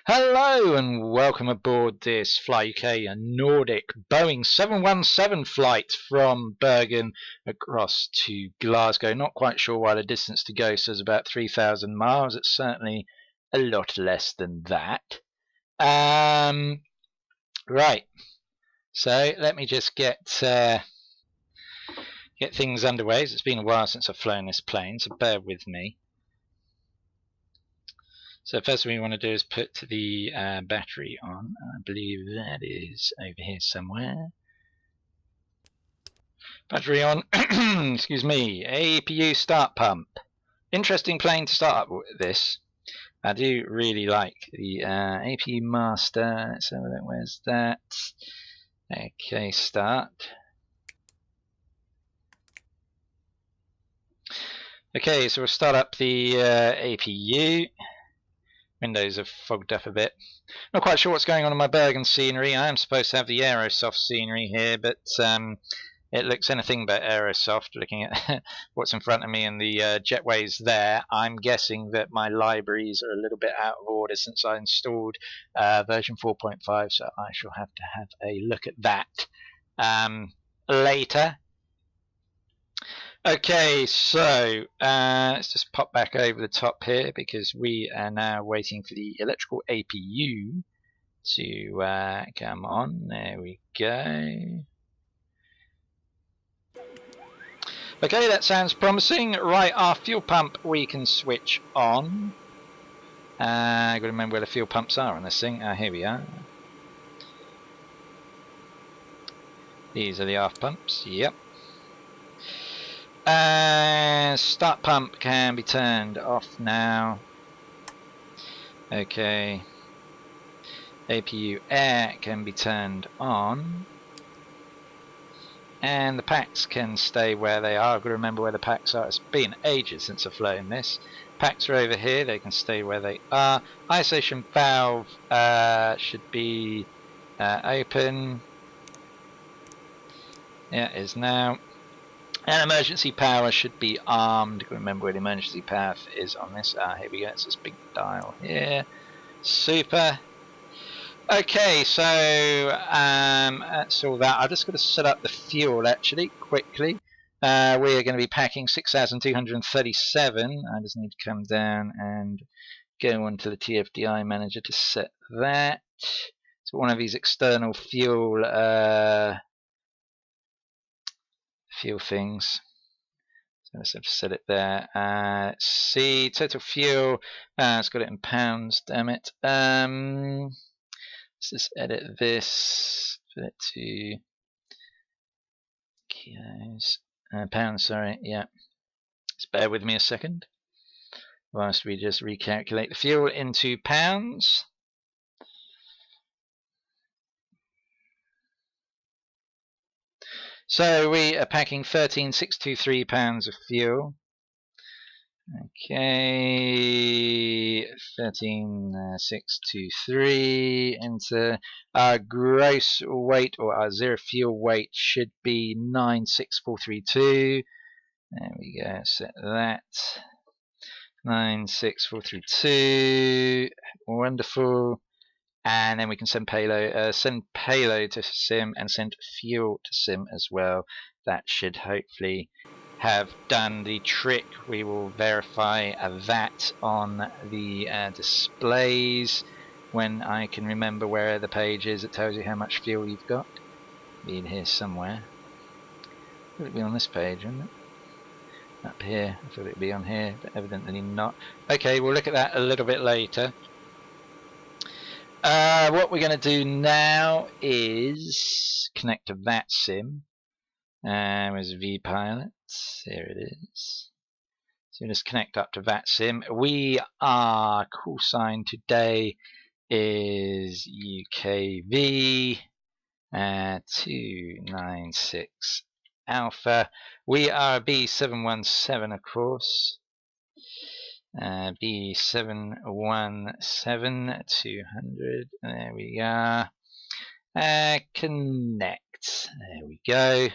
Hello and welcome aboard this Fly UK and Nordic Boeing 717 flight from Bergen across to Glasgow. Not quite sure why the distance to go says about 3,000 miles. It's certainly a lot less than that. Right, so let me just get things underway. It's been a while since I've flown this plane, so bear with me. So first thing we want to do is put the battery on. I believe that is over here somewhere. Battery on. Excuse me. APU start pump. Interesting plane to start up with this. I do really like the APU master. So where's that? Okay, start. Okay, so we'll start up the APU. Windows have fogged up a bit. Not quite sure what's going on in my Bergen scenery. I am supposed to have the Aerosoft scenery here, but it looks anything but Aerosoft. Looking at what's in front of me and the jetways there, I'm guessing that my libraries are a little bit out of order since I installed version 4.5, so I shall have to have a look at that later. Okay, so let's just pop back over the top here because we are now waiting for the electrical APU to come on. There we go. Okay, that sounds promising. Right, our fuel pump we can switch on. I've got to remember where the fuel pumps are on this thing. Here we are. These are the aft pumps. Yep. Start pump can be turned off now. Okay. APU air can be turned on. And the packs can stay where they are. I've got to remember where the packs are. It's been ages since I've flown this. Packs are over here. They can stay where they are. Isolation valve should be open. Yeah, it is now. And emergency power should be armed. Remember where the emergency power is on this. Here we go. It's this big dial here. Super. Okay, so that's all that. I've just got to set up the fuel actually quickly. We are going to be packing 6,237. I just need to come down and go onto the Tfdi manager to set that. So one of these external fuel things. So let's have to set it there. Let's see, total fuel. It's got it in pounds. Damn it. Let's just edit this. Put it to kilos. Pounds. Sorry. Yeah. Just bear with me a second whilst we just recalculate the fuel into pounds. So we are packing 13,623 pounds of fuel. Okay, 13,623 into our gross weight, or our zero fuel weight should be 9,642. There we go, set that. 9,642. Wonderful. And then we can send payload to sim and send fuel to sim as well. That should hopefully have done the trick. We will verify that on the displays when I can remember where the page is. It tells you how much fuel you've got. It'll be in here somewhere. Will it be on this page, isn't it? Up here. I thought it would be on here, but evidently not. Okay, we'll look at that a little bit later. What we're going to do now is connect to VATSIM. Where's vPilot? Here it is. So just connect up to VATSIM. Our call sign today is UKV 296 Alpha. We are B717, of course. B717 200. There we are. Connect. There we go.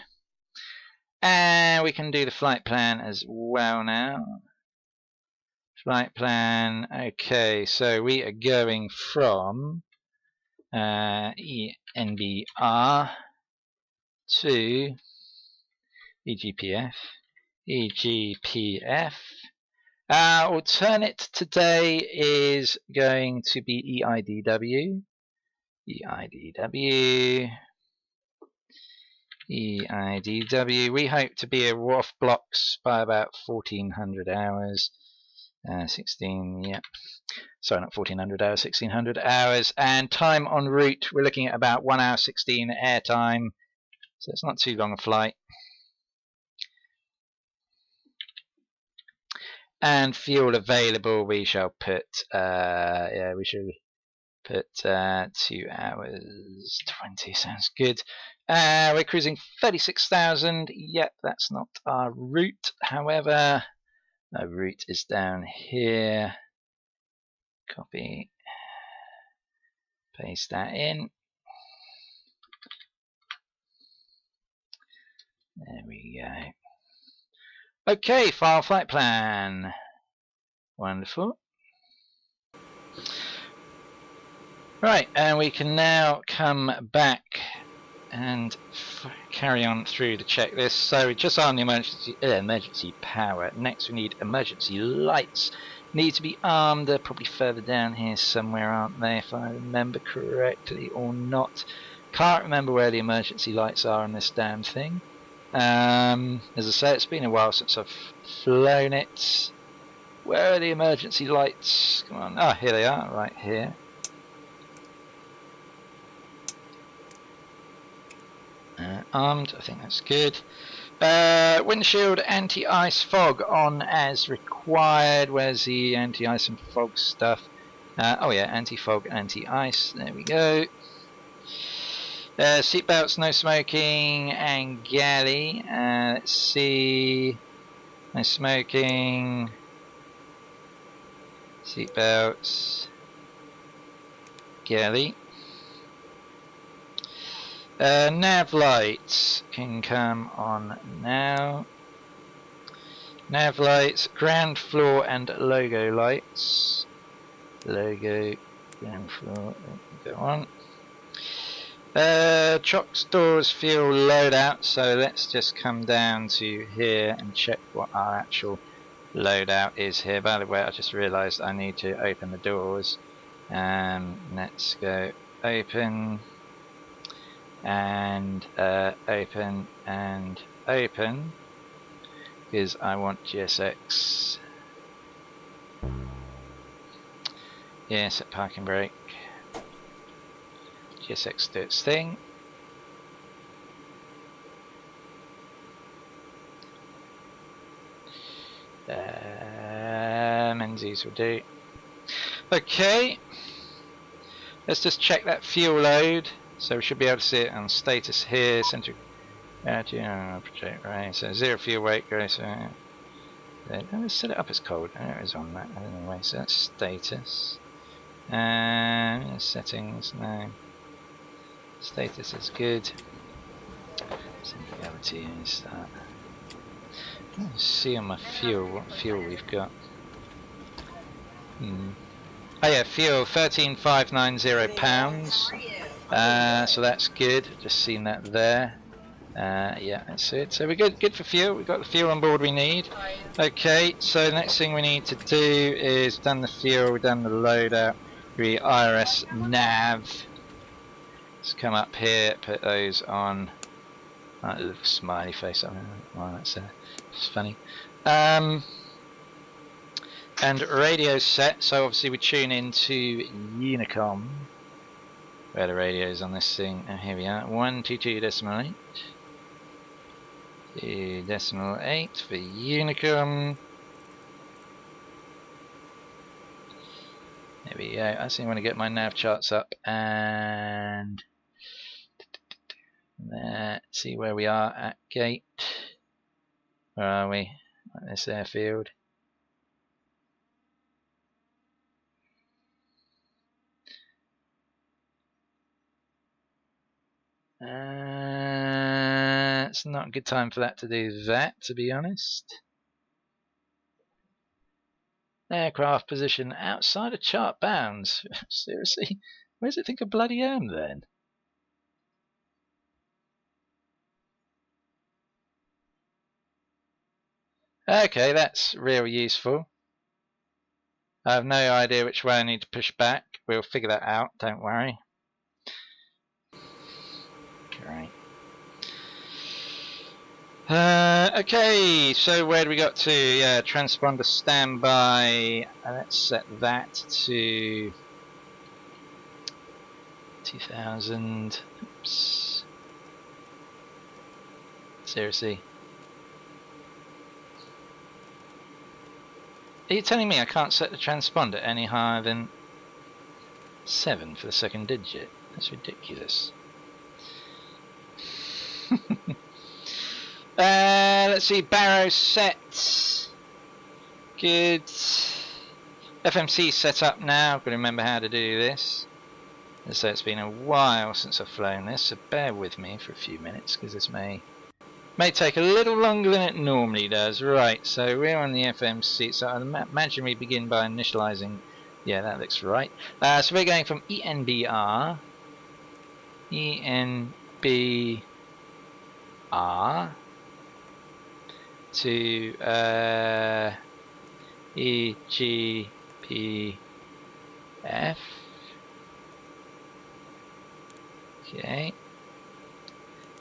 And we can do the flight plan as well now. Flight plan. Okay, so we are going from ENBR to EGPF. EGPF. Alternate today is going to be EIDW. EIDW. EIDW. We hope to be off blocks by about 1400 hours. 16, yeah. Sorry, not 1400 hours, 1600 hours. And time en route, we're looking at about 1 hour 16 air time. So it's not too long a flight. And fuel available, we shall put, yeah, we should put 2 hours 20, sounds good. We're cruising 36,000. Yep, that's not our route. However, our route is down here. Copy, paste that in. There we go. Okay, file flight plan. Wonderful. Right, and we can now come back and carry on through the checklist. So we just on the emergency power. Next we need emergency lights. Need to be armed. They're probably further down here somewhere, aren't they, if I remember correctly, or not. Can't remember where the emergency lights are on this damn thing. As I say, it's been a while since I've flown it. Where are the emergency lights? Come on. Ah, here they are, right here. Armed, I think that's good. Windshield anti-ice fog on as required. Where's the anti-ice and fog stuff? Oh yeah, anti-fog, anti-ice. There we go. Seatbelts, no smoking, and galley. Let's see. No smoking. Seatbelts. Galley. Nav lights can come on now. Nav lights, ground floor and logo lights. Logo, ground floor, go on. Chocks, doors, fuel loadout. So let's just come down to here and check what our actual loadout is here. By the way, I just realised I need to open the doors. Let's go open. And open and open, because I want GSX. Yeah, set parking brake. GSX do its thing. Menzies will do. Okay, let's just check that fuel load. So we should be able to see it on status here. Center project, right? So 0 fuel weight goes. Let's set it up as cold. There it is on that. Anyway, so that's status. And settings. No. Status is good. Simplicity is that. Let's see on my fuel what fuel we've got. Oh yeah, fuel 13,590 pounds. So that's good. Just seen that there. Yeah, that's it. So we're good for fuel. We've got the fuel on board we need. Okay, so the next thing we need to do is done the fuel, we've done the loadout. We IRS nav. Let's come up here, put those on. That little smiley face. Oh, that's funny. And radio set. So obviously we tune into Unicom. Where the radio is on this thing. Here we are. 122.8. 2.8 for Unicom. There we go. I think I want to get my nav charts up and let's see where we are at gate. Where are we? At this airfield. It's not a good time for that to do that, to be honest. Aircraft position outside of chart bounds. Seriously? Where does it think of bloody am then? Okay, that's real useful. I have no idea which way I need to push back. We'll figure that out, don't worry. Great. Okay, so where do we got to? Yeah, transponder standby. Let's set that to 2000. Oops. Seriously. Are you telling me I can't set the transponder any higher than 7 for the second digit? That's ridiculous. Let's see, Barrow set. Good. FMC set up now. I've got to remember how to do this. So it's been a while since I've flown this, so bear with me for a few minutes because this may take a little longer than it normally does. Right, so we're on the FMC, so I imagine we begin by initializing. Yeah, that looks right. So we're going from ENBR to EGPF. Okay.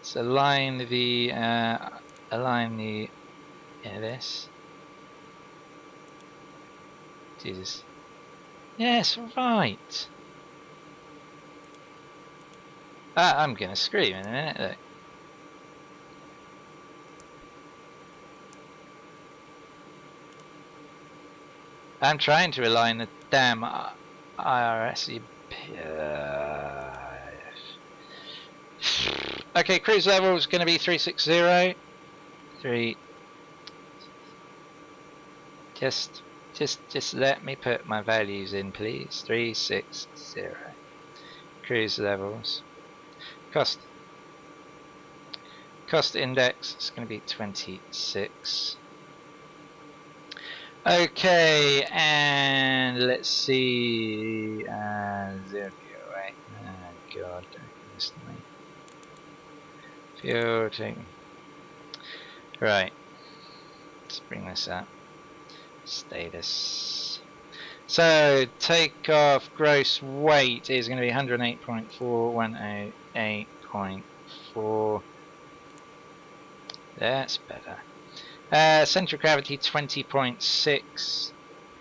So align the this. Jesus. Yes, right. I'm gonna scream in a minute. Look. I'm trying to align the damn IRS. Okay, cruise level is going to be 360. Just let me put my values in, please. 360. Cruise levels. Cost index is going to be 26. Okay, and let's see. 0, 8. Oh God, don't listen to me. Fuel. Right. Let's bring this up. Status. So takeoff gross weight is going to be 108.4, 108.4. That's better. Center of gravity 20.6.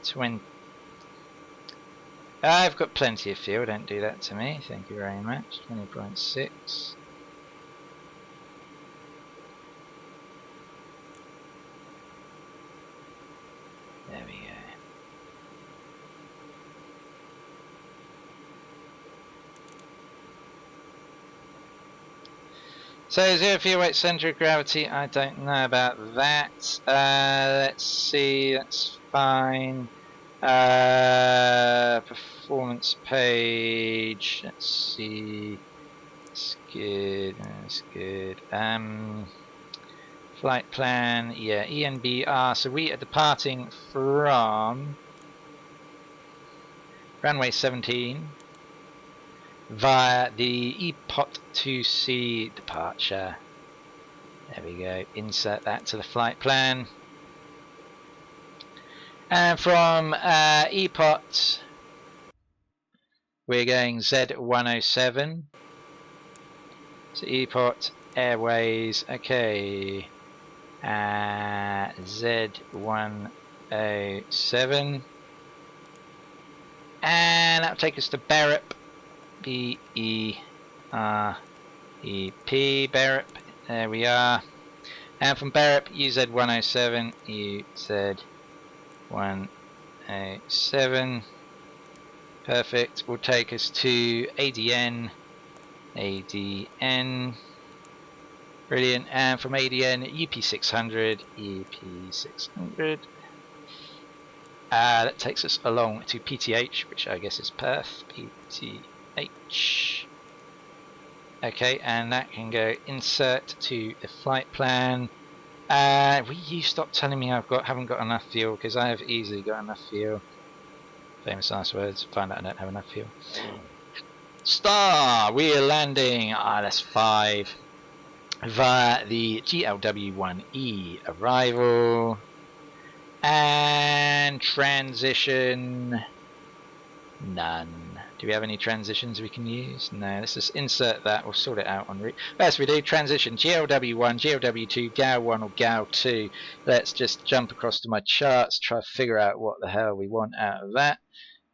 20. I've got plenty of fuel. Don't do that to me. Thank you very much. 20.6. There we go. So 0 fuel weight, center of gravity, I don't know about that. Let's see, that's fine. Performance page, let's see. It's good, that's good. Flight plan, yeah, ENBR. So we are departing from runway 17 via the EPOT 2C departure. There we go. Insert that to the flight plan. And from EPOT, we're going Z107. So EPOT Airways. Okay. Z107. And that'll take us to Berep. B-E-R-E-P, Berep. There we are. And from Berep, UZ107, UZ107. Perfect. Will take us to ADN. ADN. Brilliant. And from ADN, UP600. UP600. That takes us along to PTH, which I guess is Perth. PTH. Okay, and that can go insert to the flight plan. Will you stop telling me haven't got enough fuel? Because I have easily got enough fuel. Famous last words. Find out I don't have enough fuel. Star! We are landing ILS 5 via the GLW1E arrival. And transition. None. Do we have any transitions we can use? No, let's just insert that. We'll sort it out on route. First we do transition GLW1, GLW2, GAL1 or GAL2. Let's just jump across to my charts, try to figure out what the hell we want out of that.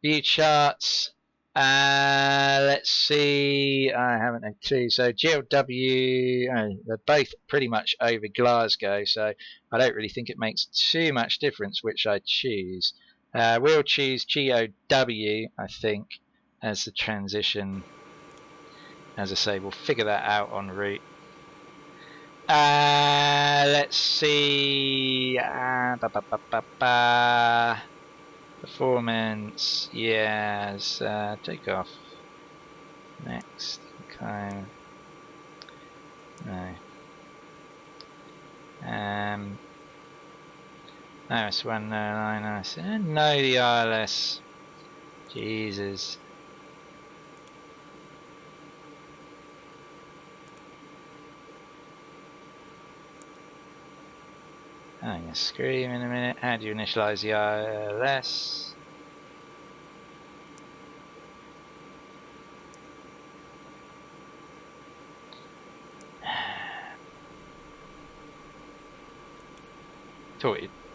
View charts. Let's see. I haven't had two. So GLW, they're both pretty much over Glasgow, so I don't really think it makes too much difference which I choose. We'll choose GOW, I think, as the transition. As I say, we'll figure that out en route. Let's see. Performance, yes. Take off. Next. Okay. No. ILS1, no, ILS. No, the ILS. Jesus. I'm going to scream in a minute. How do you initialize the ILS?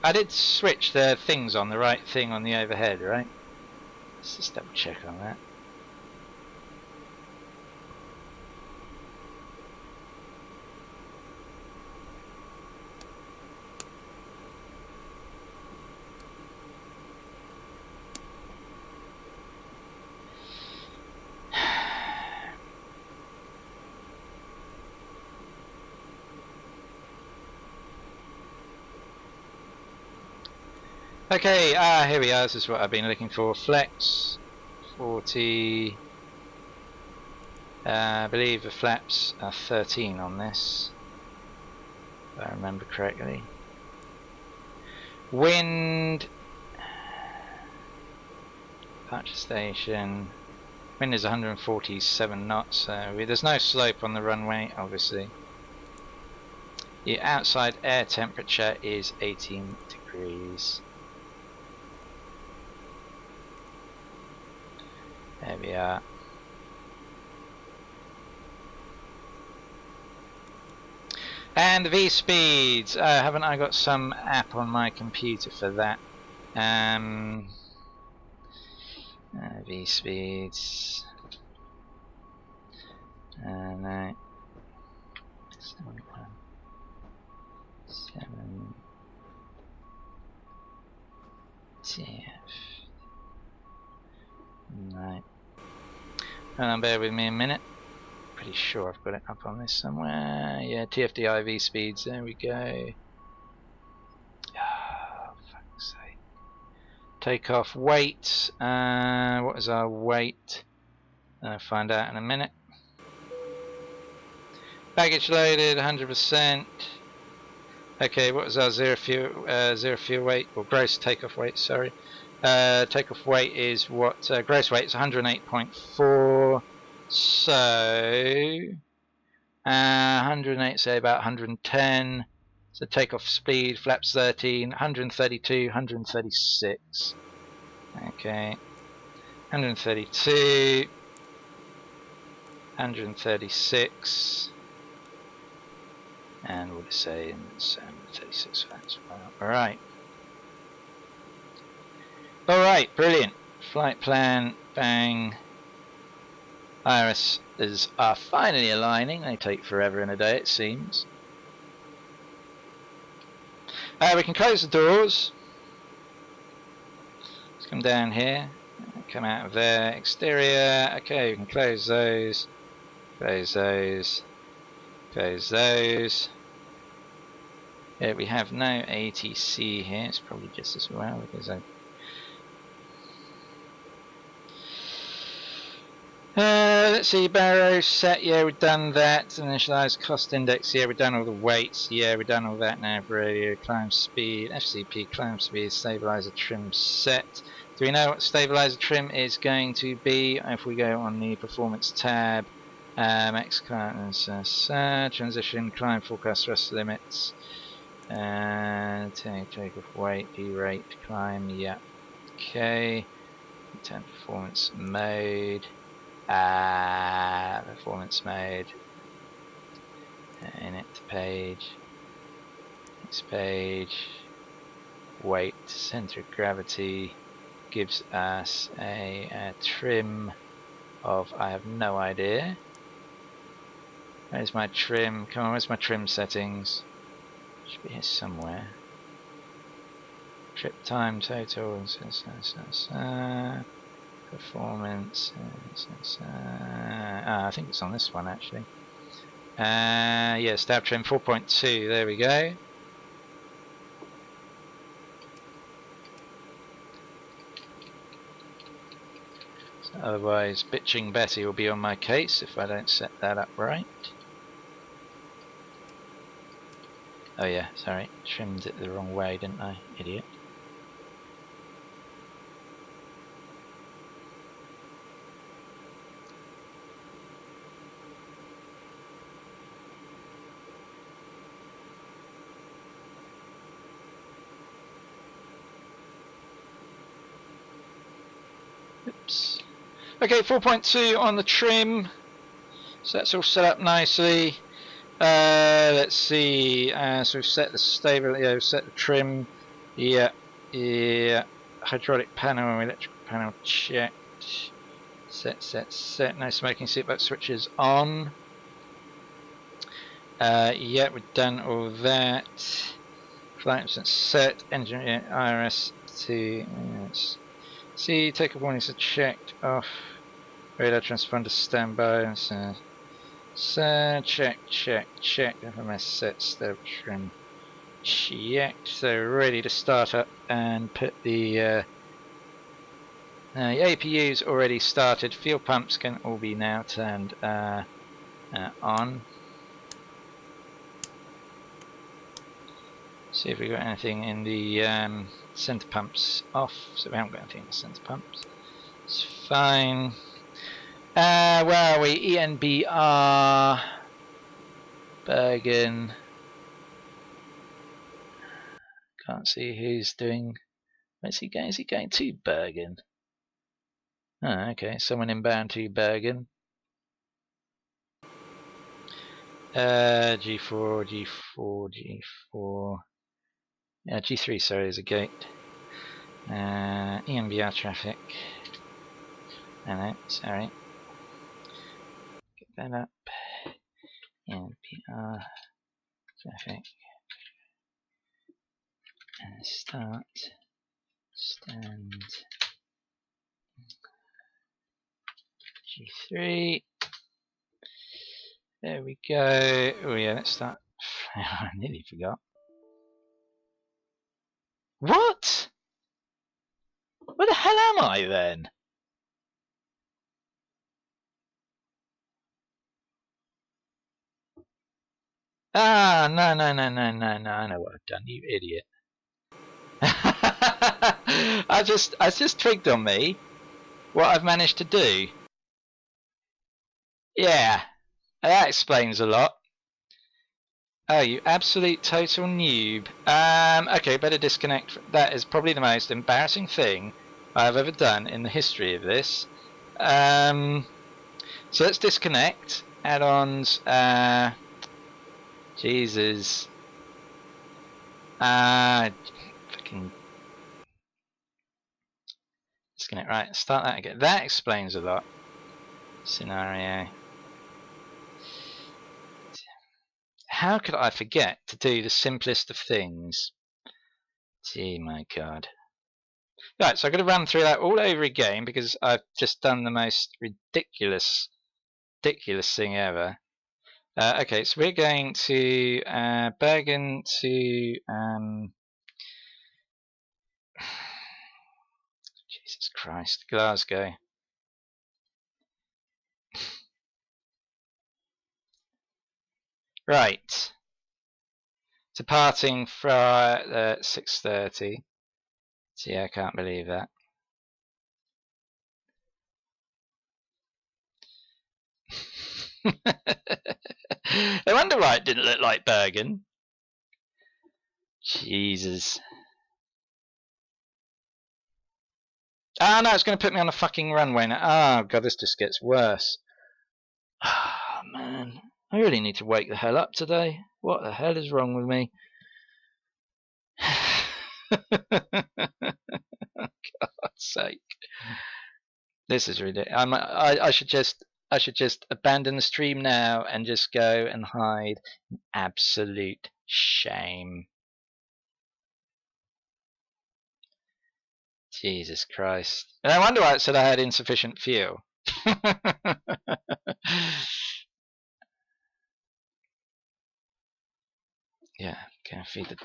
I did switch the things on the right thing on the overhead, right? Let's just double check on that. Okay, here we are. This is what I've been looking for. Flex 40. I believe the flaps are 13 on this, if I remember correctly. Wind. Departure station. Wind is 147 knots, so there's no slope on the runway, obviously. The outside air temperature is 18 degrees. There we are. And the V speeds. Haven't I got some app on my computer for that? V speeds. No. 7 TF. No. Hold on, bear with me a minute. Pretty sure I've got it up on this somewhere. Yeah, Tfdi V speeds. There we go. Oh, fuck's sake. Takeoff weight. What is our weight? I'll find out in a minute. Baggage loaded, 100%. Okay, what is our zero fuel weight, or gross takeoff weight? Sorry. Takeoff weight is what? Gross weight is 108.4. So 108, say about 110. So takeoff speed, flaps 13, 132, 136. Okay, 132, 136. And we'll just say 36 flaps. Alright. Alright, brilliant. Flight plan, bang. Iris are finally aligning. They take forever and a day, it seems. We can close the doors. Let's come down here. Come out of there. Exterior. Okay, we can close those. Close those. Close those. Yeah, we have no ATC here. It's probably just as well because I. Let's see, Barrow set, yeah, we've done that. Initialize cost index, yeah, we've done all the weights, yeah, we've done all that now. Radio, climb speed, FCP, climb speed, stabilizer trim set. Do we know what stabilizer trim is going to be? If we go on the performance tab, X transition, climb forecast thrust limits, and take off weight, derate, climb, yeah, okay. Turn performance mode. Performance mode. Init page. Next page. Weight. Center of gravity gives us a trim of, I have no idea. Where's my trim? Come on, where's my trim settings? Should be here somewhere. Trip time total. Performance. I think it's on this one actually. Yeah, stab trim 4.2. There we go. So otherwise, bitching Betty will be on my case if I don't set that up right. Oh yeah, sorry, trimmed it the wrong way, didn't I, idiot? Oops. Okay, 4.2 on the trim. So that's all set up nicely. Let's see. So we've set the set the trim. Yeah. Hydraulic panel, electrical panel checked. Set. No smoking seatbelt switches on. Yeah, we've done all that. Flight instance set. Engine IRS to see. Take up warnings are checked off. Radar transponder standby. So check. FMS set. Step trim checked. So ready to start up and put the APU's already started. Fuel pumps can all be now turned on. See if we got anything in the center pumps off. So we haven't got anything in the center pumps. It's fine. Where are we? ENBR Bergen. Can't see who's doing. Where's he going? Is he going to Bergen? Oh, okay. Someone inbound to Bergen. G4. Yeah, G3, sorry, is a gate. ENBR traffic. No, sorry. Get that up. ENBR traffic. Start. Stand. G3. There we go. Oh yeah, let's start. I nearly forgot. What? Where the hell am I then? No, I know what I've done, you idiot. I just twigged on me what I've managed to do. Yeah, that explains a lot. Oh, you absolute total noob. Okay, better disconnect. That is probably the most embarrassing thing I've ever done in the history of this. So let's disconnect. Add-ons. Jesus. Fucking disconnect. Right, start that again. That explains a lot. Scenario. How could I forget to do the simplest of things? Gee, my God. Right, so I've got to run through that all over again because I've just done the most ridiculous thing ever. Okay, so we're going to Bergen to Jesus Christ, Glasgow. Right. Departing from 6:30. So yeah, I can't believe that. I wonder why it didn't look like Bergen. Jesus. Ah, no, it's going to put me on a fucking runway now. Oh, God, this just gets worse. Oh, man. I really need to wake the hell up today. What the hell is wrong with me? God's sake. This is ridiculous. I should just abandon the stream now and just go and hide. Absolute shame. Jesus Christ. And I wonder why it said I had insufficient fuel. Yeah, can I feed the...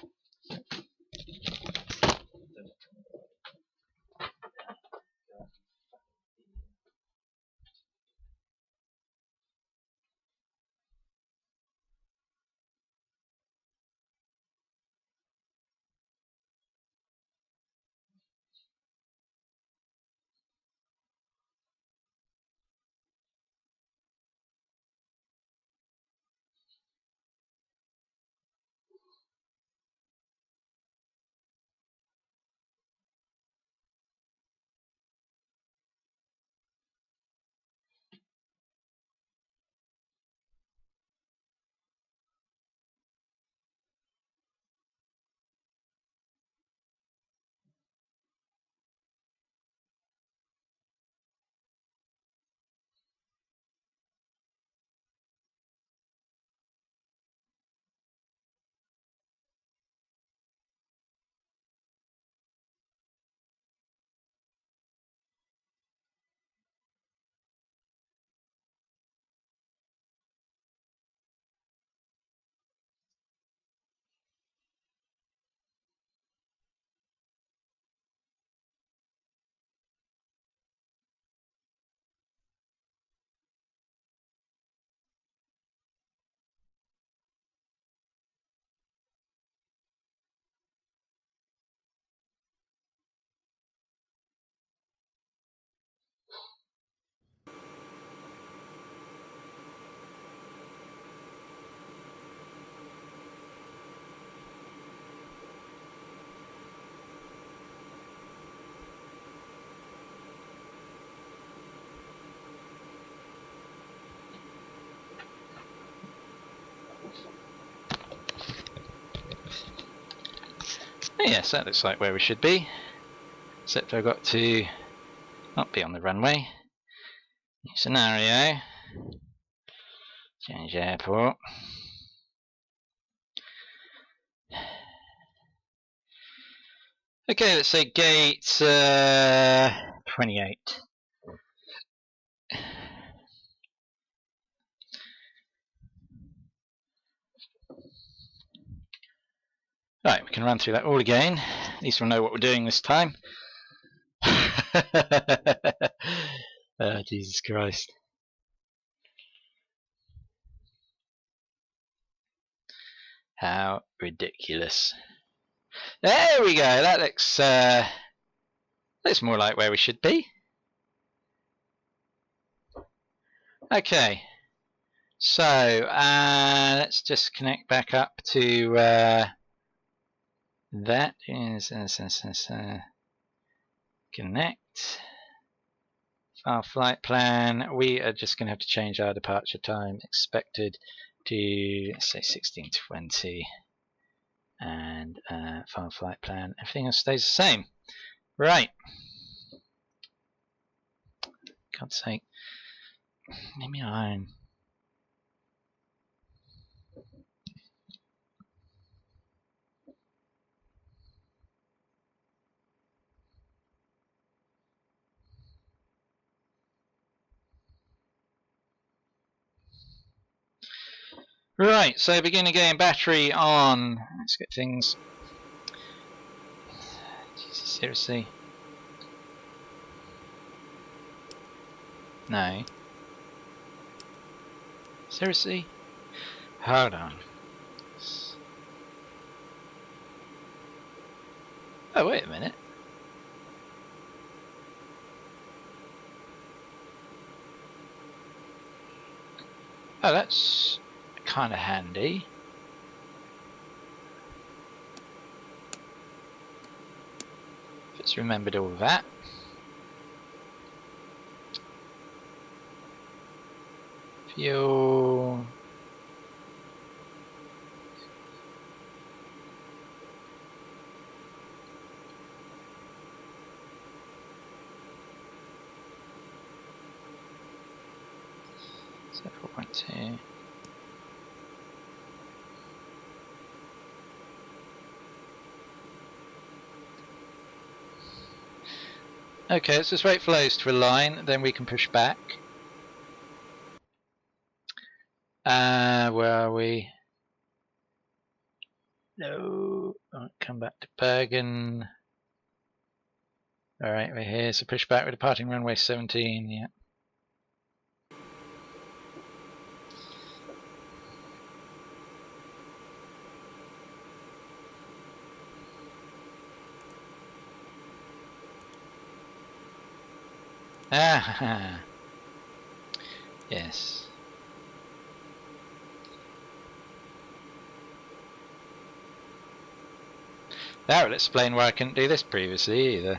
Yes, that looks like where we should be. Except I've got to not be on the runway. New scenario. Change airport. Okay, let's say gate 28. Right, we can run through that all again. At least we'll know what we're doing this time. Oh, Jesus Christ. How ridiculous. There we go. That looks more like where we should be. Okay. So let's just connect back up to that is connect our flight plan. We are just going to have to change our departure time expected to, let's say, 16:20, and file flight plan. Everything else stays the same. Right. God's sake. Leave me alone. Right, so begin again, battery on. Let's get things. Jesus, seriously? No. Seriously? Hold on. Oh, wait a minute. Oh, that's kind of handy. If it's remembered all that. Fuel. So 4.2. Okay, let's just wait for those to align, then we can push back. Where are we? No, I'll come back to Bergen. Alright, we're here, so push back, we're departing runway 17, yeah. Ah, yes. That will explain why I couldn't do this previously either.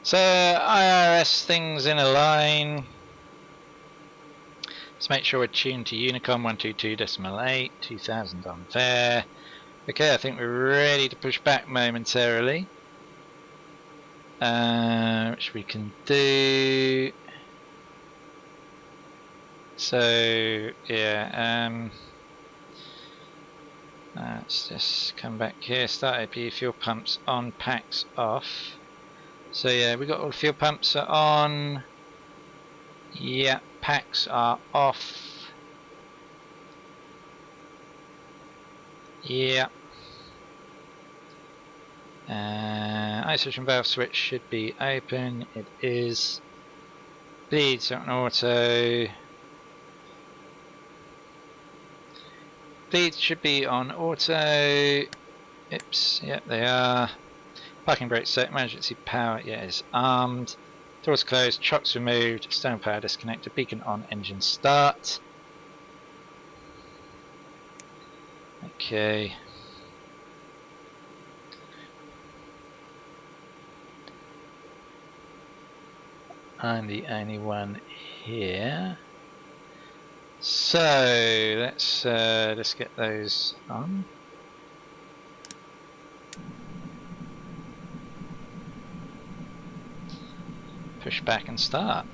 So IRS things in a line. Let's make sure we're tuned to Unicom 122.8, 2000 on there. Okay, I think we're ready to push back momentarily. Which we can do. So yeah, let's just come back here. Start AP, fuel pumps on, packs off. So yeah, we got all the fuel pumps are on. Yeah, packs are off. Yeah. Isolation valve switch should be open. It is. Bleeds on auto. Bleeds should be on auto. Oops, yep, they are. Parking brake set, emergency power, yeah, is armed. Doors closed, chocks removed, external power disconnected, beacon on, engine start. Okay. I'm the only one here. So let's get those on. Push back and start.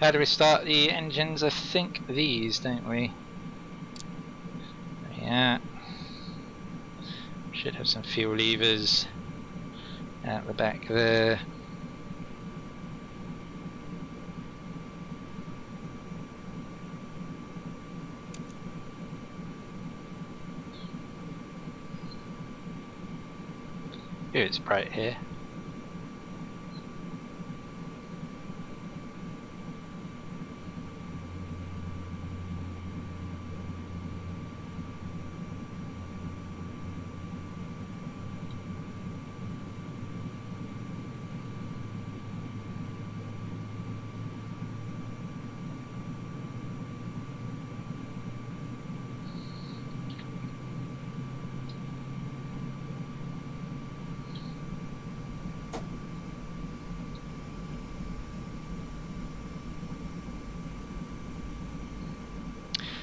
How do we start the engines? I think these, don't we? Yeah. Should have some fuel levers out the back there. Ooh, it's bright here.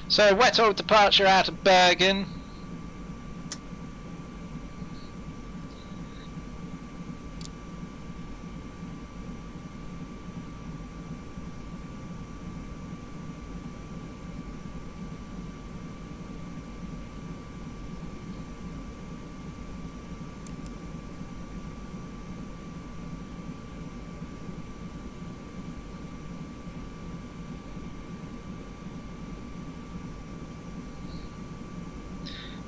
So wet order departure out of Bergen.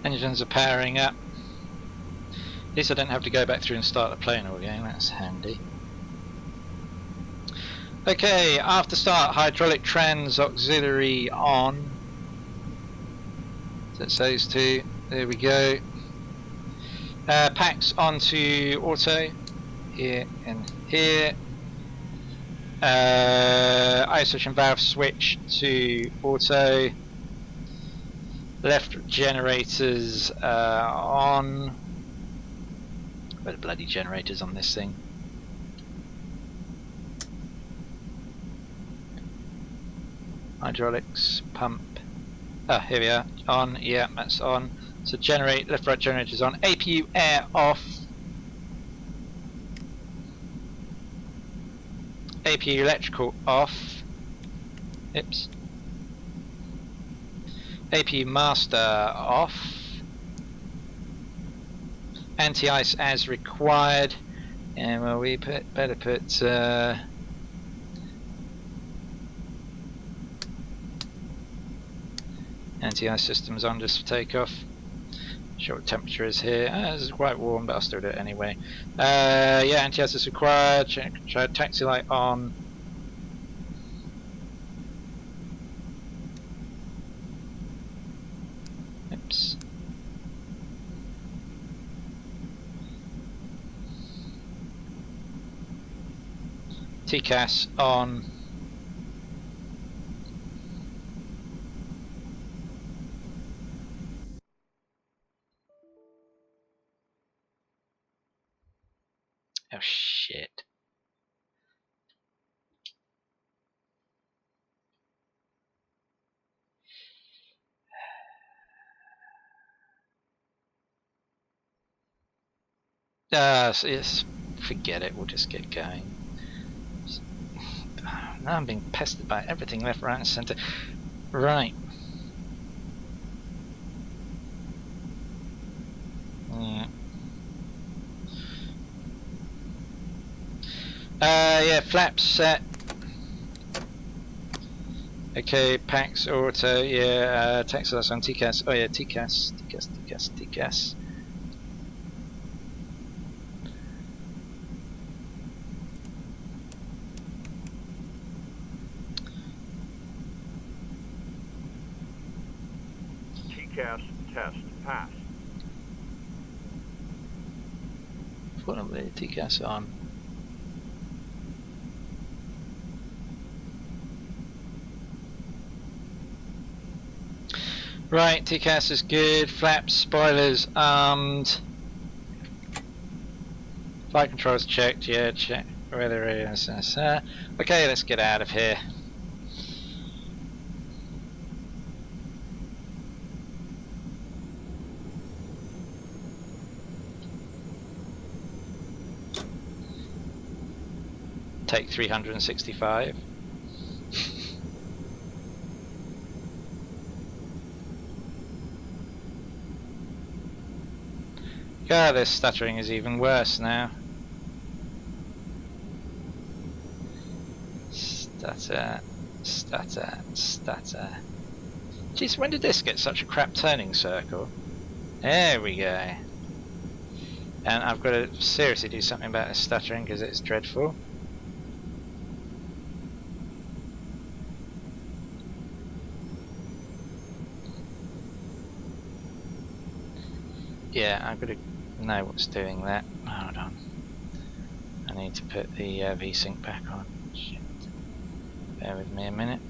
Engines are powering up. At least I don't have to go back through and start the plane all again, that's handy. Okay, after start, hydraulic trans auxiliary on. So it says to, there we go. Packs onto auto, here and here. Isolation valve switch to auto. Left generators on. Where are the bloody generators on this thing? Hydraulics, pump. Ah, here we are. On, yeah, that's on. So generate, left right generators on. APU air off. APU electrical off. Oops. APU master off. Anti-ice as required. And well, we better put anti-ice systems on just for takeoff. Sure what temperature is here. This is quite warm, but I'll still do it anyway. Yeah, anti-ice is required. Try taxi light on. Oops. TCAS on. Oh shit. So yes, forget it, we'll just get going. Now I'm being pestered by everything left, right and centre. Right. Yeah, flaps set. Okay, packs auto, yeah, Texas on TCAS. Oh yeah, TCAS. TCAS test pass. Fortunately, TCAS on. Right, TCAS is good. Flaps, spoilers armed. Flight controls checked. Yeah, check whether it is. Okay, let's get out of here. Take 365. God, this stuttering is even worse now. Stutter, stutter, stutter. Jeez, when did this get such a crap turning circle? There we go. And I've got to seriously do something about this stuttering because it's dreadful. Yeah, I've got to know what's doing that. Hold on. I need to put the VSync back on. Shit. Bear with me a minute.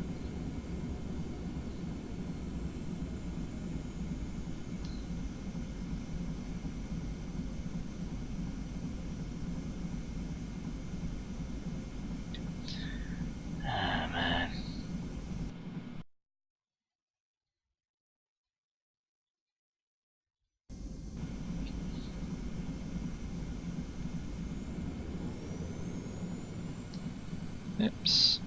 Ah, man. Oops.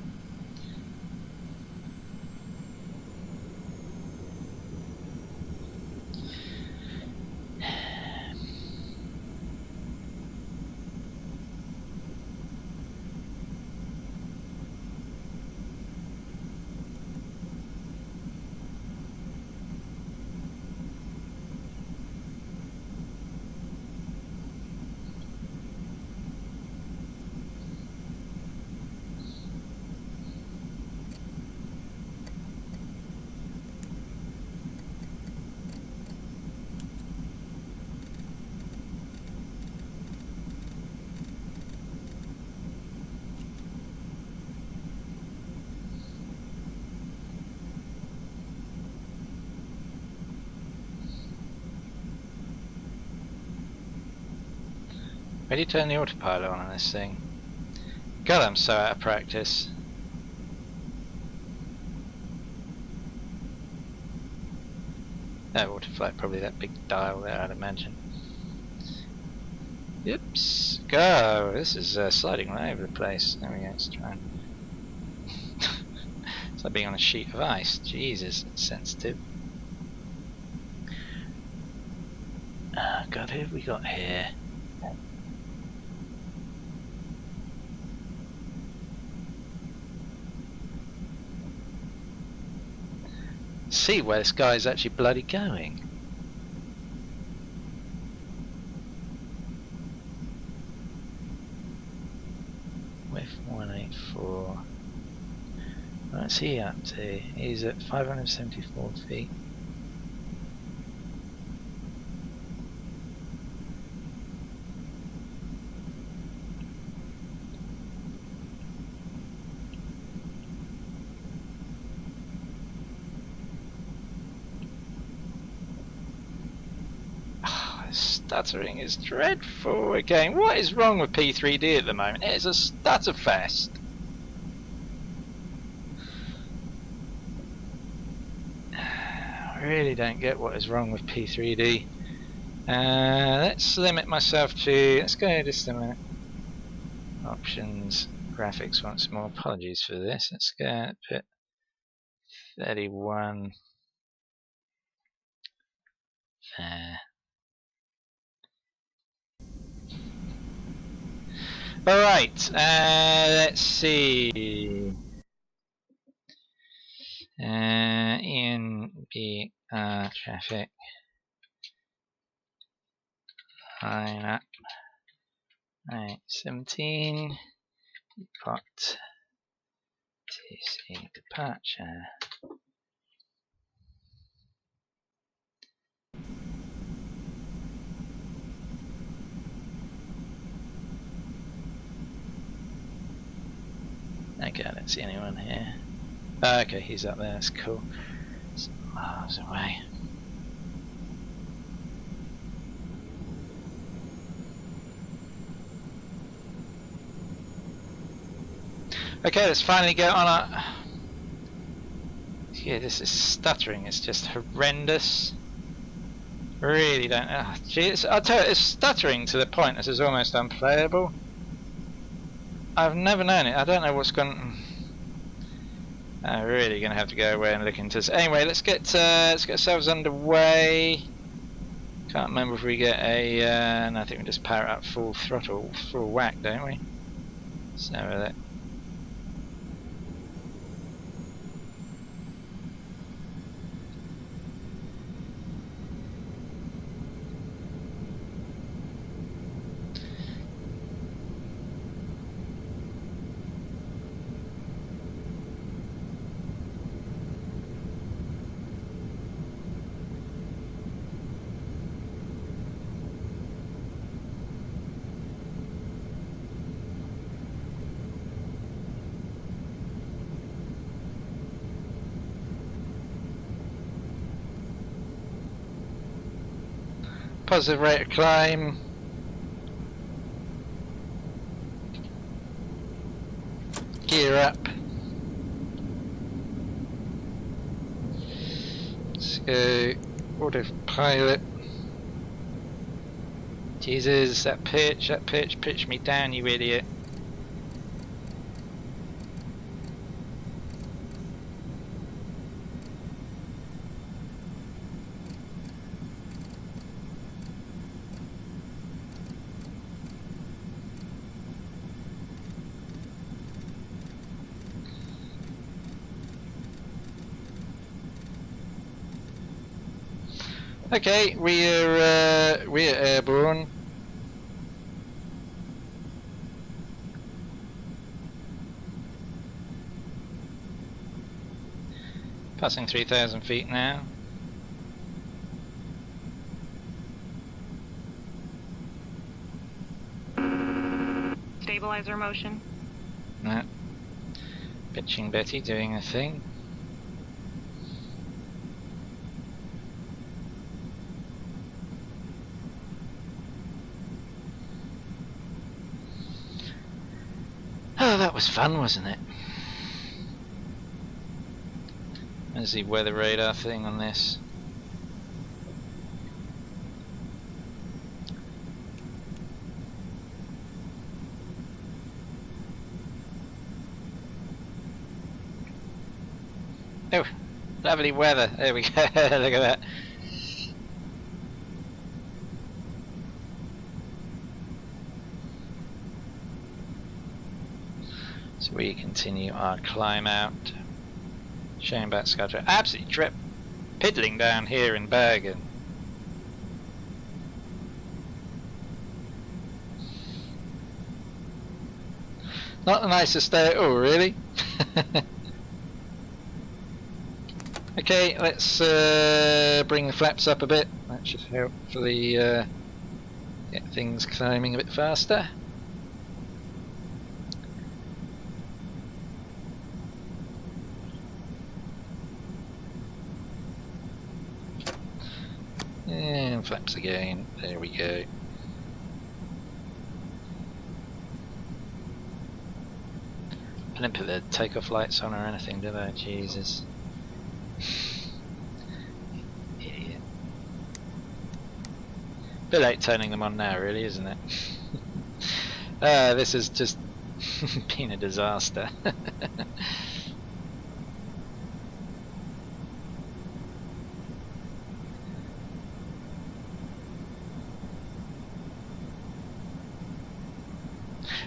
Where do you turn the autopilot on this thing? God, I'm so out of practice. Oh, autoflight, probably that big dial there, I'd imagine. Oops, go! This is sliding all over the place. There we go, let's try and... It's like being on a sheet of ice. Jesus, it's sensitive. Oh God, who have we got here? See where this guy's actually bloody going. With 184. What's he up to? He's at 574 feet. Stuttering is dreadful again. What is wrong with P3D at the moment? It is a stutterfest. I really don't get what is wrong with P3D. Let's limit myself to... Let's go just a minute. Options, graphics once more. Apologies for this. Let's go put 31 there. Alright, let's see. ENVR traffic. Line up. Right, 17. Got TC departure. Okay, I don't see anyone here. Okay, he's up there, that's cool. Some miles away. Okay, let's finally get on our... Yeah, this is stuttering, it's just horrendous. Really don't... Oh, geez, I'll tell you, it's stuttering to the point this is almost unplayable. I've never known it, I don't know what's gone... I'm really going to have to go away and look into this. Anyway, let's get ourselves underway. Can't remember if we get a... no, I think we just power up full throttle, full whack, don't we? So that... Positive rate of climb. Gear up. Let's go autopilot. Jesus, that pitch me down, you idiot. Okay, we're airborne. Passing 3,000 feet now. Stabilizer motion. No. Bitching Betty doing a thing. that was fun, wasn't it? There's the weather radar thing on this. Oh, lovely weather. There we go. Look at that. So we continue our climb out. Showing back Skytrack. Absolutely trip piddling down here in Bergen. Not the nicest day at all, really. Okay, let's bring the flaps up a bit. That should hopefully get things climbing a bit faster. And flaps again. There we go. I didn't put the takeoff lights on or anything, did I? Jesus. Idiot. Bit late turning them on now, really, isn't it? This has just been a disaster.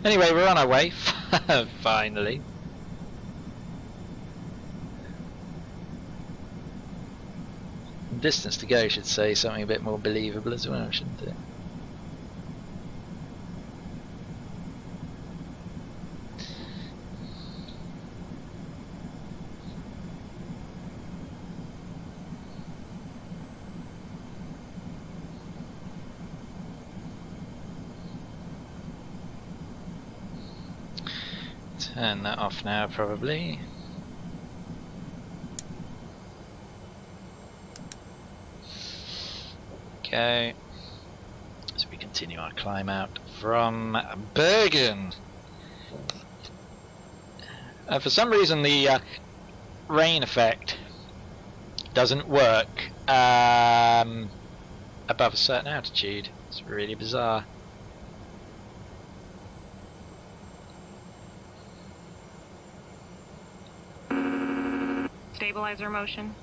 Anyway, we're on our way, finally. Distance to go should say something a bit more believable as well, shouldn't it? Turn that off now, probably. Okay. So we continue our climb out from Bergen. For some reason, the rain effect doesn't work above a certain altitude. It's really bizarre. Stabilizer motion.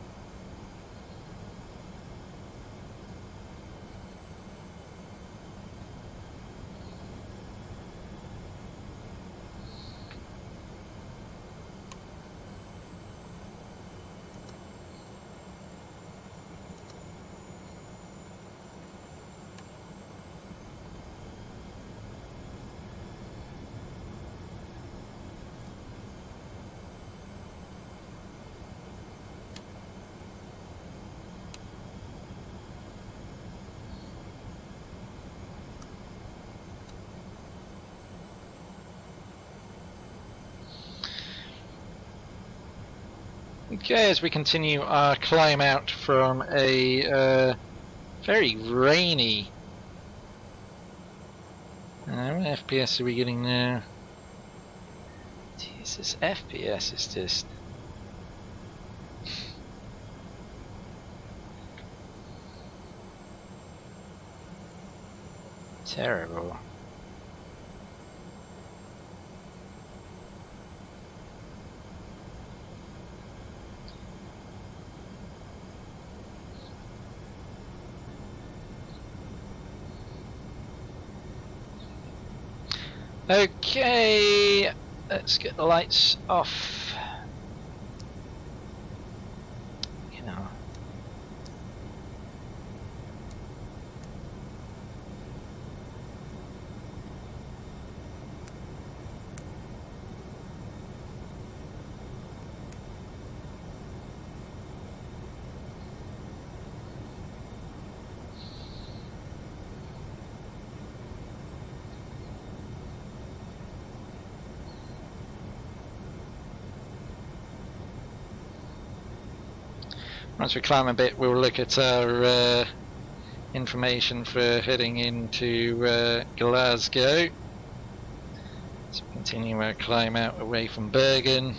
Okay, as we continue our climb out from a very rainy... what FPS are we getting now? Jesus, FPS is just... terrible. Okay, let's get the lights off. You know. Once we climb a bit, we'll look at our information for heading into Glasgow. So we continue our climb out away from Bergen.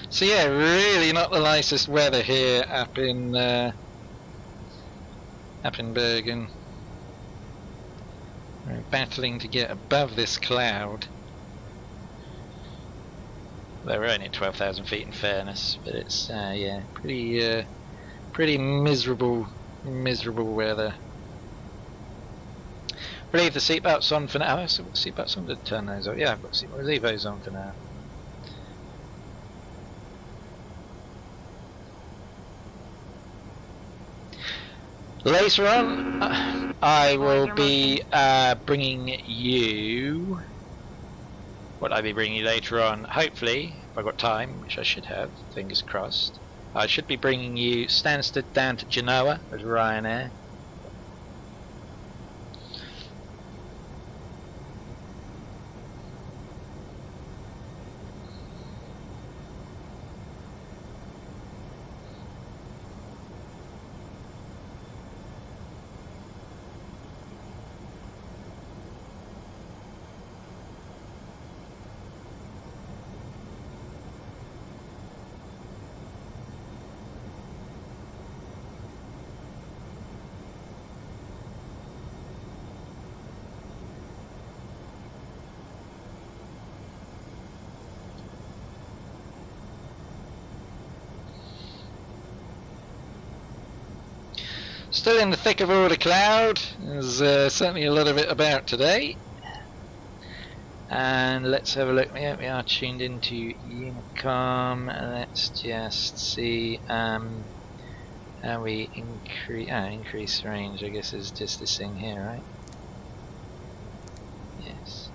So yeah, really not the nicest weather here up in Bergen. We're battling to get above this cloud. Well, we're only at 12,000 feet in fairness, but it's yeah, pretty miserable weather. We'll leave the seatbelts on for now. So seatbelts on to turn those off. Yeah, I've got seatbelts. We'll leave those on for now. Later on, I will be bringing you. What I'll be bringing you later on, hopefully, if I've got time, which I should have, fingers crossed. I should be bringing you Stansted down to Genoa with Ryanair. Still in the thick of all the cloud. There's certainly a lot of it about today. And let's have a look. Yeah, we are tuned into Unicom. Let's just see how we increase range. I guess is just this thing here, right? Yes.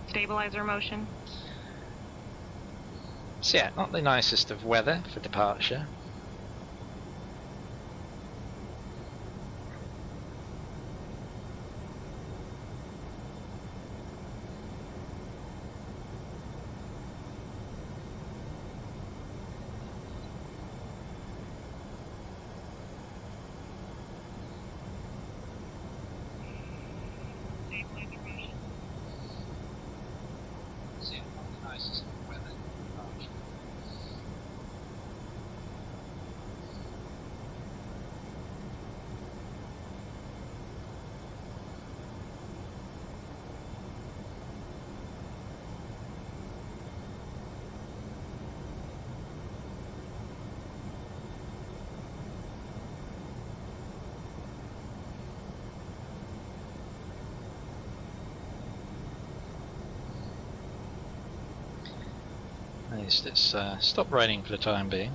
Stabilizer motion. So yeah, not the nicest of weather for departure. Let's stop raining for the time being.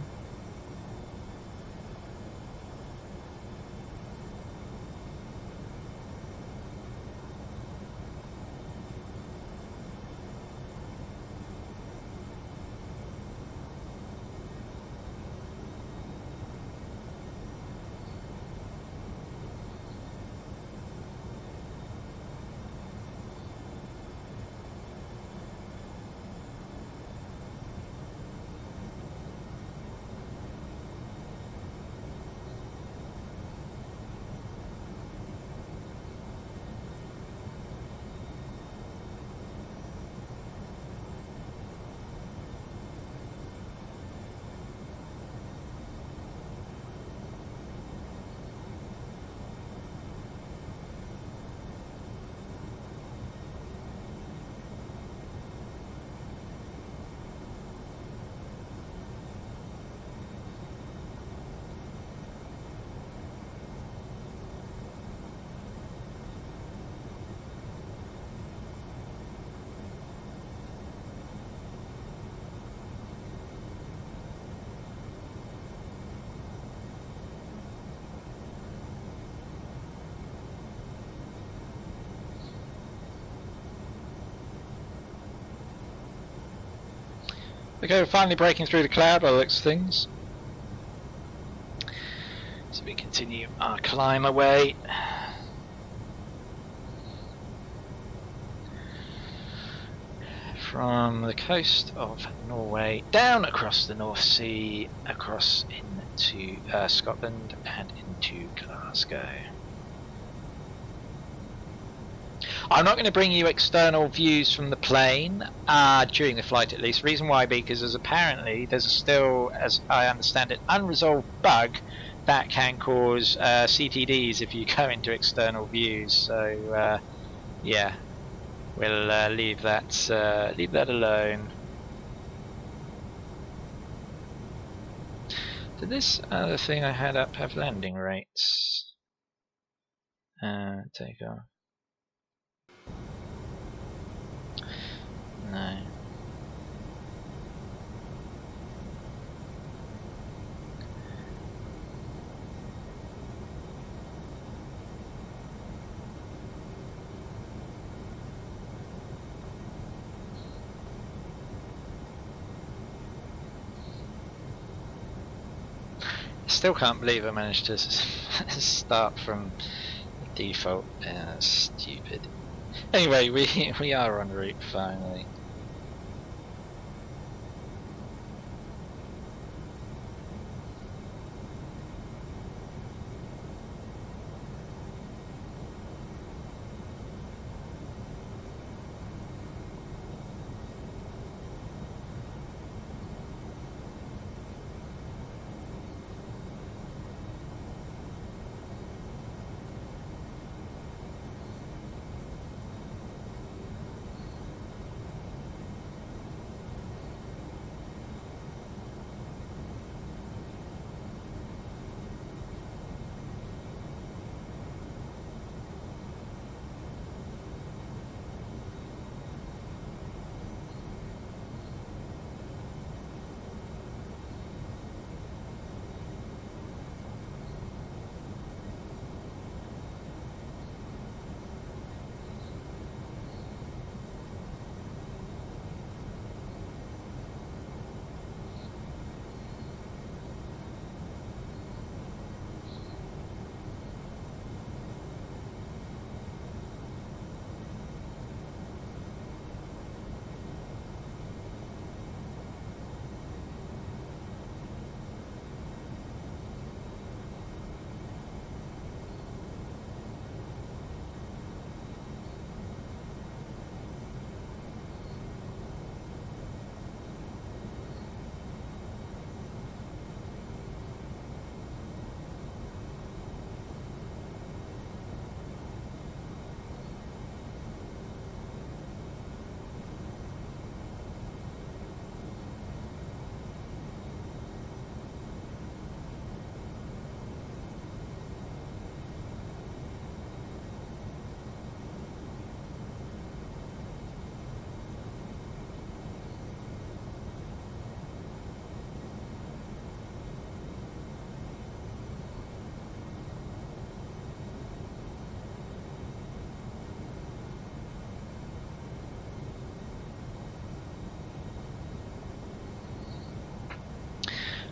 Okay, we're finally breaking through the cloud by the looks of things. So we continue our climb away. From the coast of Norway down across the North Sea, across into Scotland and into Glasgow. I'm not going to bring you external views from the plane during the flight, at least. Reason why, because there's still, as I understand it, unresolved bug that can cause CTDs if you go into external views. So yeah, we'll leave that alone. Did this other thing I had up have landing rates? Take off. No. Still can't believe I managed to start from the default. That's stupid. Anyway, we are en route finally.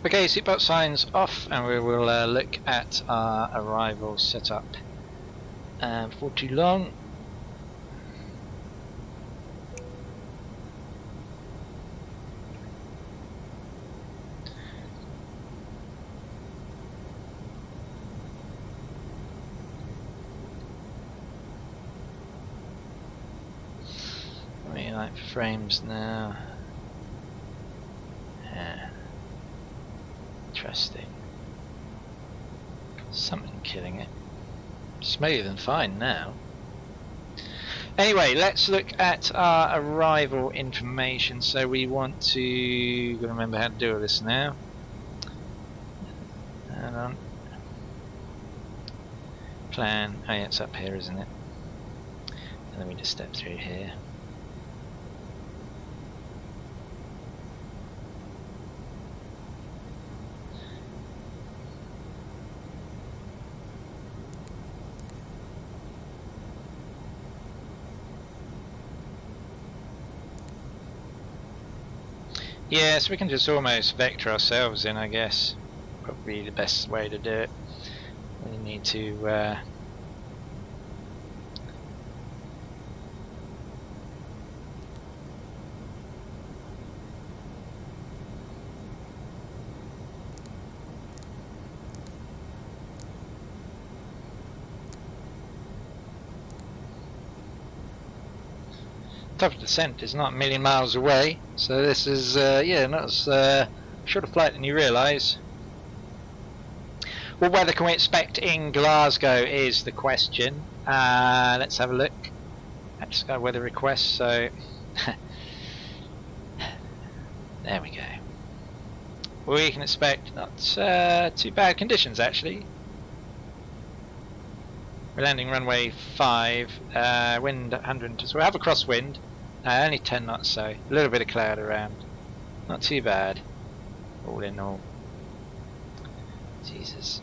Okay, seatbelt signs off, and we will look at our arrival setup. Before too long. What do you like for frames now? Yeah. Interesting. Something killing it. Smooth and fine now. Anyway, let's look at our arrival information. So we want to remember how to do all this now. Hang on. Plan. Oh yeah, it's up here, isn't it? And then we just step through here. Yeah, so we can just almost vector ourselves in, I guess. Probably the best way to do it. need to top of descent is not a million miles away, so this is yeah, not as short a flight than you realise. What weather can we expect in Glasgow is the question. Let's have a look at Sky Weather requests. So there we go. We can expect not too bad conditions actually. We're landing runway 5, wind 100, so we have a crosswind, only 10 knots, so a little bit of cloud around. Not too bad, all in all. Jesus.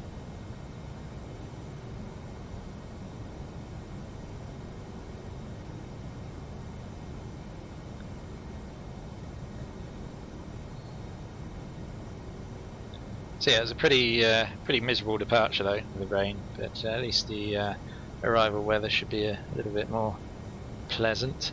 So yeah, it was a pretty miserable departure though, with the rain, but at least the arrival weather should be a little bit more pleasant.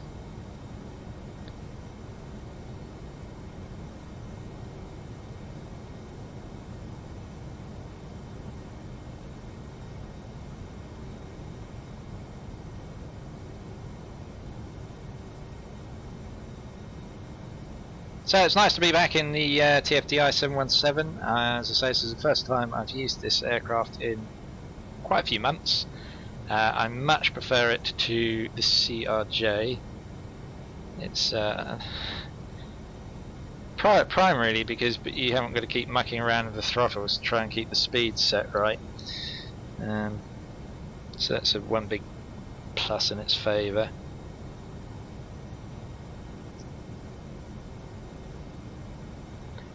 So it's nice to be back in the Tfdi 717. As I say, this is the first time I've used this aircraft in quite a few months. I much prefer it to the CRJ. It's primarily because you haven't got to keep mucking around with the throttles to try and keep the speed set right. So that's one big plus in its favour.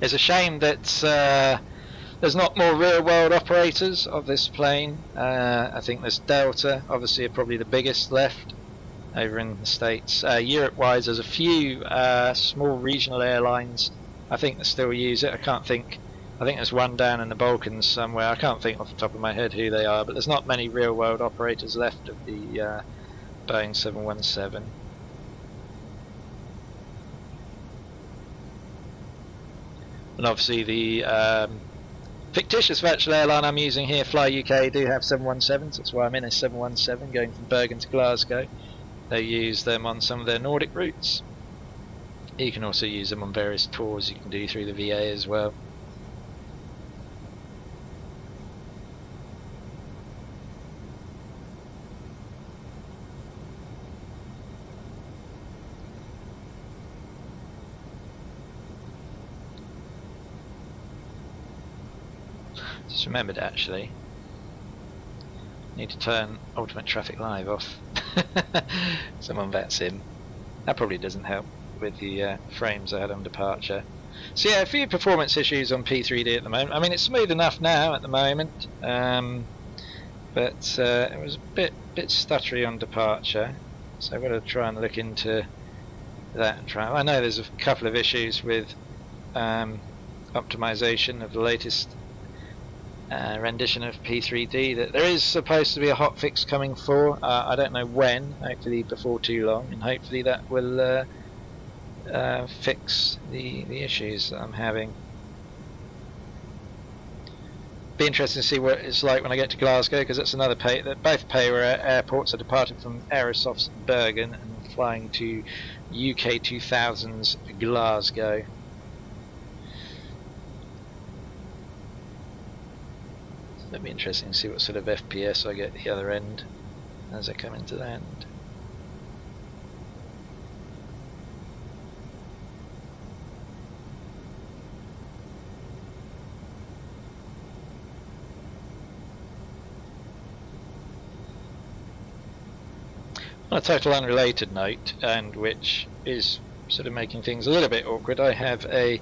It's a shame that there's not more real-world operators of this plane. I think there's Delta, obviously, are probably the biggest left over in the States. Europe-wise, there's a few small regional airlines, I think, that still use it. I think there's one down in the Balkans somewhere. I can't think off the top of my head who they are, but there's not many real-world operators left of the Boeing 717. And obviously the fictitious virtual airline I'm using here, Fly UK, do have 717s. That's why I'm in a 717 going from Bergen to Glasgow. They use them on some of their Nordic routes. You can also use them on various tours you can do through the VA as well. Just remembered actually, need to turn Ultimate Traffic Live off. So I'm on VATSIM. That probably doesn't help with the frames I had on departure. So yeah, a few performance issues on P3D at the moment. I mean, it's smooth enough now at the moment, but it was a bit stuttery on departure. So I've got to try and look into that and try. I know there's a couple of issues with optimization of the latest rendition of P3D that there is supposed to be a hotfix coming for. I don't know when, hopefully before too long, and hopefully that will fix the issues that I'm having. Be interesting to see what it's like when I get to Glasgow, because that's another pay that both airports are departing from Aerosoft's Bergen and flying to UK 2000's Glasgow. It'll be interesting to see what sort of FPS I get at the other end as I come into land. On a total unrelated note, and which is sort of making things a little bit awkward, I have a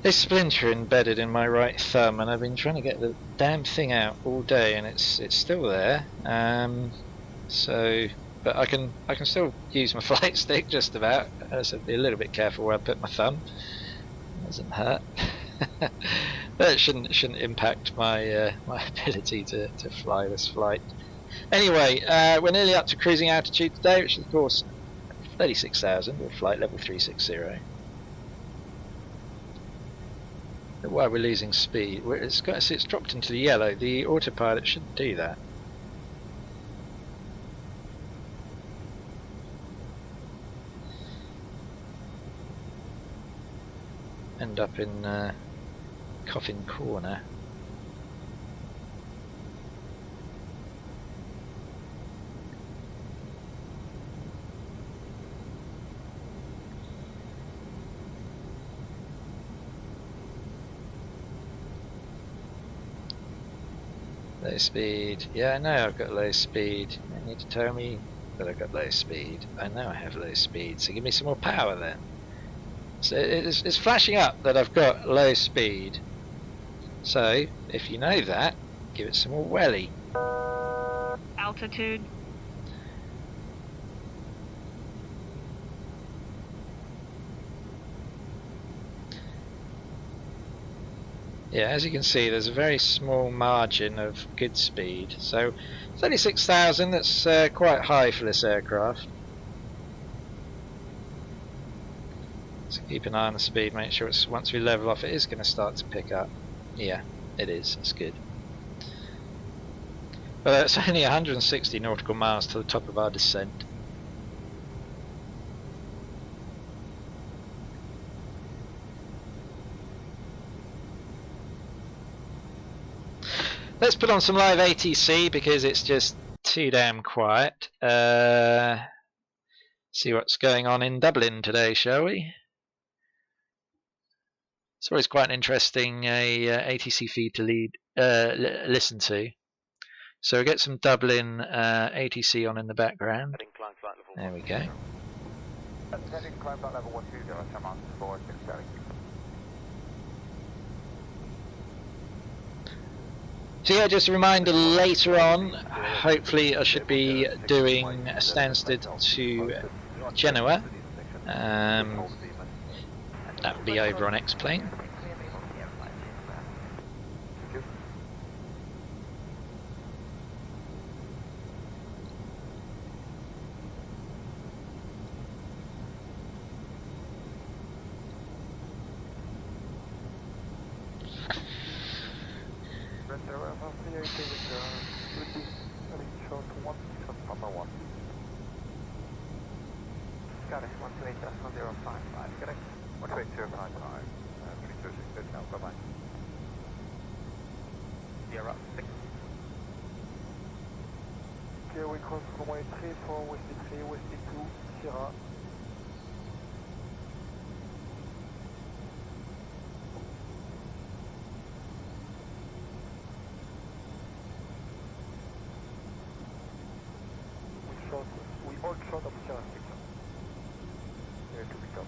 splinter embedded in my right thumb, and I've been trying to get the damn thing out all day, and it's still there. But I can still use my flight stick just about. So be a little bit careful where I put my thumb. It doesn't hurt. That shouldn't impact my my ability to fly this flight. Anyway, we're nearly up to cruising altitude today, which is of course 36,000 with flight level 360. Why we're losing speed? It's dropped into the yellow. The autopilot shouldn't do that. End up in Coffin Corner. Low speed. Yeah, I know I've got low speed. You need to tell me that I've got low speed. I know I have low speed, so give me some more power then. So it's flashing up that I've got low speed. So, if you know that, give it some more welly. Altitude. Yeah, as you can see, there's a very small margin of good speed. So, 36,000, that's quite high for this aircraft. So keep an eye on the speed, make sure it's once we level off, it is going to start to pick up. Yeah, it is, it's good. But it's only 160 nautical miles to the top of our descent. Let's put on some live ATC because it's just too damn quiet. See what's going on in Dublin today, shall we? It's always quite an interesting ATC feed to listen to. So we'll get some Dublin ATC on in the background. There we go. So yeah, just a reminder, later on, hopefully I should be doing Stansted to Genoa. That will be over on X-Plane. Got it, 128.055, correct? 128.055, 326, now, bye-bye. 06. Okay, we cross runway 34, Westy 3, Westy 2, Sierra. We all short of Sierra 6. Here to pick up.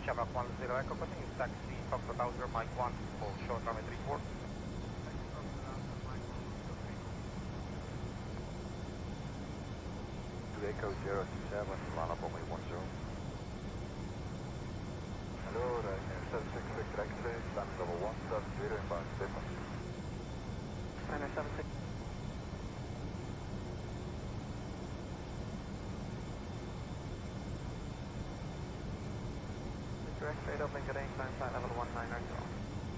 Shamrock 10 Echo, continue taxi, Fox Bowser, Mike 1, for short runway 34. To Echo 07, line up only 10. Hello, Ryanair 76 Victor X-ray, stand level 170, inbound statement. Ryanair 76. Straight up into range, climb level 19 or so.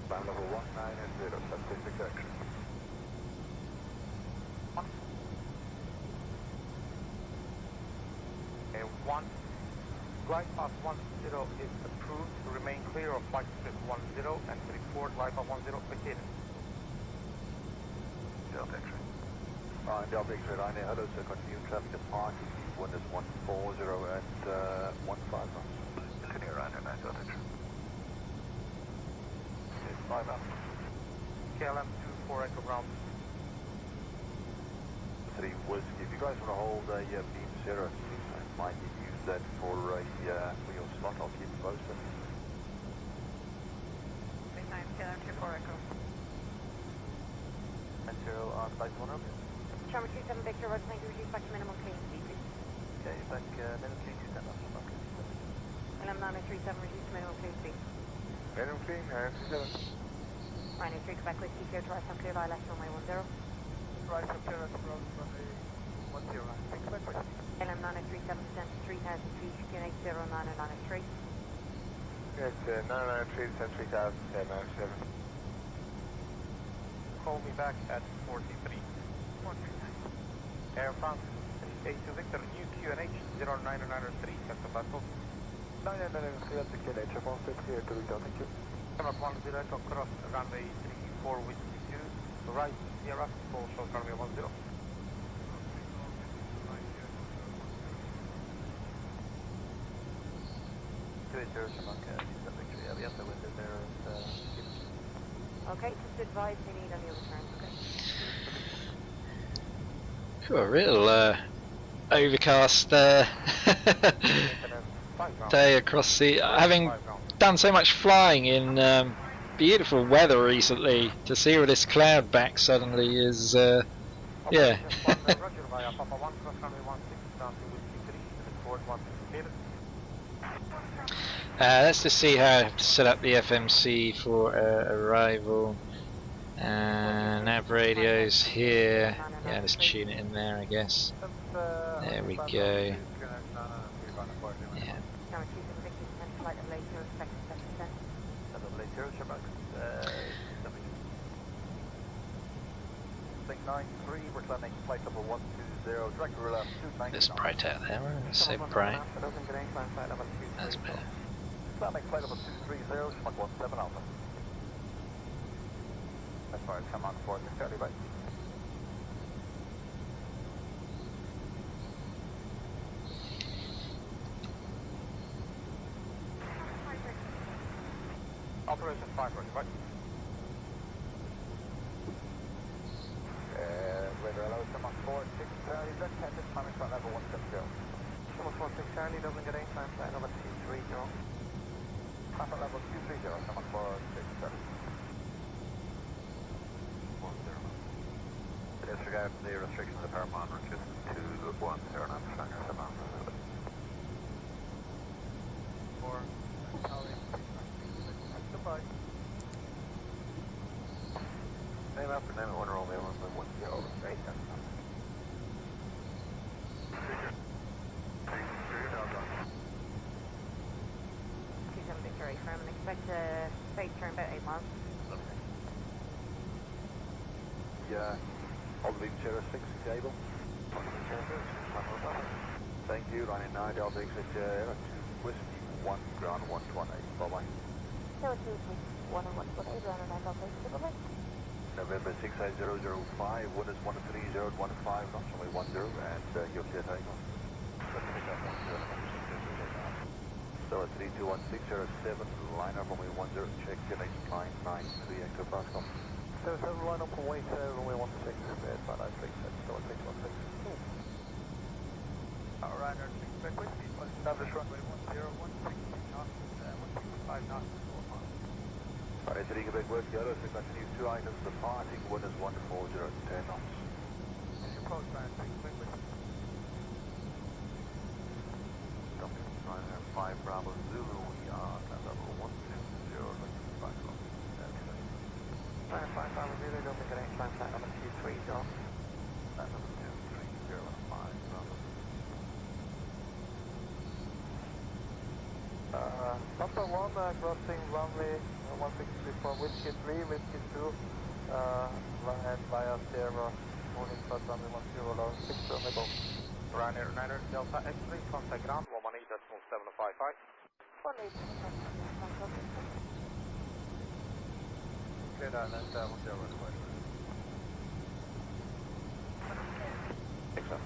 Climb level 19 or 76 action. Okay, 1. Glide path 10 is approved to remain clear of flight script 10 and report glide path 10 vacated. Delta X-ray. Delta X-ray, Ryanair, hello, sir, continue traffic departure. Wind is 140 at 15 knots. Continue around in that Delta X-ray. 5 up. KLM 24 Echo ground. 3 Whiskey. If you guys want to hold a beam 06, I might use that for your slot. I'll keep it posted. 39 KLM 24 Echo. 0 on flight 1 up. Charmer 27 Victor, roger, thank you, reduce back to minimum clean speed, please. Okay, back minimum clean, stand up. Okay. LM 937, reduce to minimum clean speed. Bedroom clean, 7. Ryanair 3 Quebec Whiskey, clear to rise on clear by left runway 10. Rise up clear at the road, runway 10, right. 3 Quebec Whiskey. LM 937 to 3000 feet, QNH 0993. Yes, 993 to 3000, 97. Call me back at 43. 439. Air France, A2 Victor, new QNH 0993, Captain Pascal. 993, that's the QNH, I'm all set here to Victor, thank you. Come up 10, cross runway 34 with 2, right, near us, full short runway 10. Okay, just advise we need on the other turns, okay? Cool, real overcast day across the. Having done so much flying in beautiful weather recently, to see all this cloud back suddenly is yeah. Let's just see how to set up the FMC for arrival. Nav radios here. Yeah, let's tune it in there, I guess. There we go. Yeah. Now, Chief of Victor, 10 flight of late, no expected 10%. We're climbing flight number 120, direct to left 290. It's bright out there, it's so bright. That's better. Climbing flight number 230, Mach 17 Alpha. That's far as come on 430, right. Operation 5, right. Radar hello, come on 4630, direct tangent, climbing flight level 170. Come on 4630, doesn't get any time, flight number 230. Climb flight level 230, come on 4630. Disregard the restrictions of the power monitor to 210, not stronger, 7. 4, goodbye. Name after name at 1 Romeo 110, straight down. Victory firm and expect a straight turn about 8 miles. Yeah, all the Sierra 6 cable. Thank you, Ryanair 9, Delta exit 2 Whiskey 1 ground 120. Bye bye. So it's 1 and 120, ground and 9 Delta exit, bye bye. November 68005, wind is 13015, knots only 10, and you'll see a takeoff. So at 321607, line up runway 10, check QNH 993, Echo Pascal. 77, line up runway 10, runway 16, by 936, so at 616. Ryanair 6 Quebec Whiskey, establish runway 10, 160 knots, 165 knots, 4 miles. Ryanair 3 Quebec Whiskey, Auto, so continue 2 items departing, wind is 140, 10 knots. Is your approach Ryanair 3 Quebec Whiskey? 5 Bravo Zulu, we are at level 120, looking back on. 5 Bravo Zulu, don't think any climb flight number 230. Flight number 230, 5 Bravo. Number 1, crossing runway 160 for Whiskey 3, Whiskey 2, and via Sierra, morning flight runway 10, low 6 on the go. Ryanair 9 Delta X3, contact ground 118.755. 118.755. Clear down and 10 request. Excellent.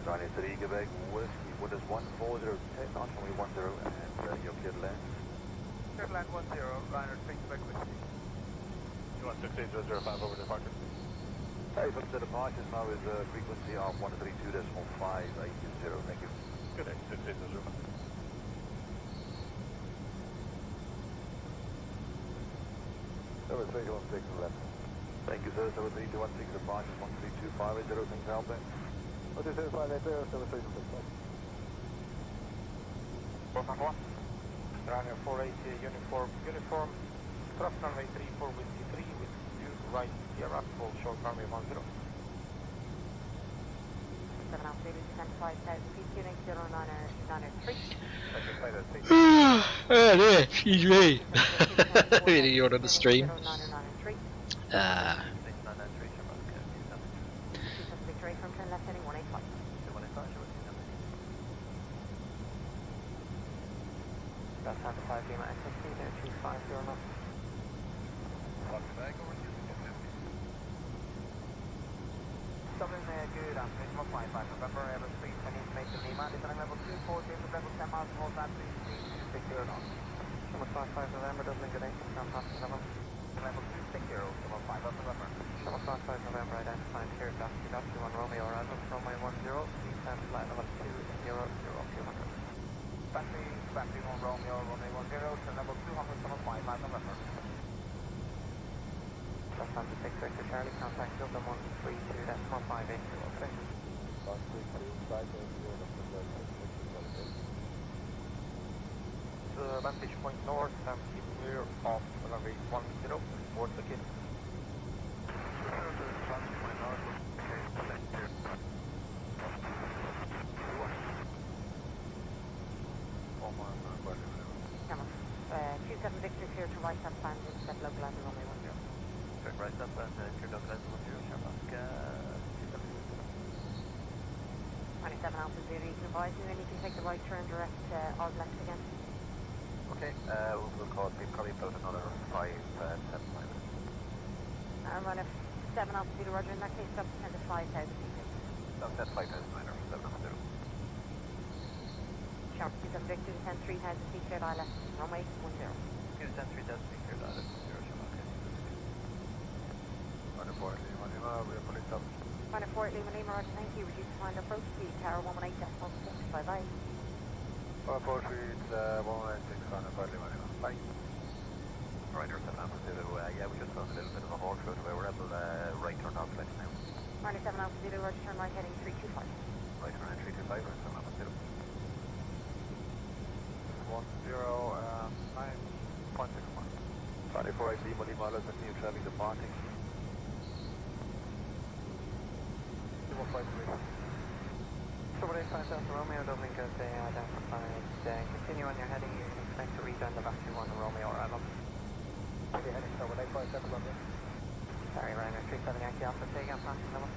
Ryanair 3 Quebec Whiskey, wind is 140, 10 knots, only 10, and you're clear to land. Clear to land 10, Ryanair 3 Quebec Whiskey. 216.005 over departure. Hey, from the departures now is a frequency of 132.580. Thank you. Good day, 16.0. 7316 left. Thank you, sir. 7316 departures 132.580. Things helping. 132.580, 7316 left. 4.1. Runway 48 uniform, cross runway 34 Whiskey 3 with due right Sierra, full short runway 10. 7 altitude, descend 5,000 feet, unit 0903. Oh dear, excuse me. Really, you're on the stream. 0903. Victory from turn left heading 185. 185, that's at the 5 Lima XSP there, 250 knots. Dublin, good afternoon, 155, November, Airbus 320 information Lima, descending level 240, level 10 miles, hold that 360 knots. 155 November, Dublin, good day, confirm passing level. Level 260, 5 November. 155 November, identified here, Gatwick 1 Romeo, arrival, runway 10, descend flight level 200, 200. Battery 1 Romeo, runway 10, to level 200, 5 November. That's on the 6 Victor Charlie, contact Dublin 132, that's 1580, okay. The vantage point north, and keep clear of runway 10, towards the kid. Q7 Victor clear to right up and step localizer runway 10. Check right up and clear localizer 10, Sherlock. 27 Alpha Zero, you can advise me when you can take the right turn direct Orbx again. Okay, we'll call it, probably about another 5, 7 minutes. Run a 7 Alpha Zero, roger, in that case stop to 10 to 5,000 feet. Stop at 5,000 minor, 7 Alpha Zero. Sharp, Q7 Victor, descend 3,000 feet, cleared ILS, runway 10. Descend 3,000 feet, cleared ILS, 10, Sherlock. Runner 4, Lima Lima, we're fully stopped. Runner 4, Lima Lima, roger, thank you, reduce the final approach, speed, tower 118.6, bye-bye. Runner 4, speed, 116, Runner 5, Lima Lima, bye. Rider 7 Alpha Zero, yeah, we just found a little bit of a hawk through we're able right turn off let now. Runner 7 Alpha Zero, roger, turn right heading 325. Right turn at 325, Runner 7 Alpha Zero. 9.61. 24 Lima Lima, let's continue traveling departing. 253. Super 85 Delta Romeo, Dublin, good day, identified. Continue on your heading, you can expect to rejoin the battery 1 Romeo arrival. Okay, heading over 857 London. Sorry, Ryanair 37 Yankee Alpha, take on passing level.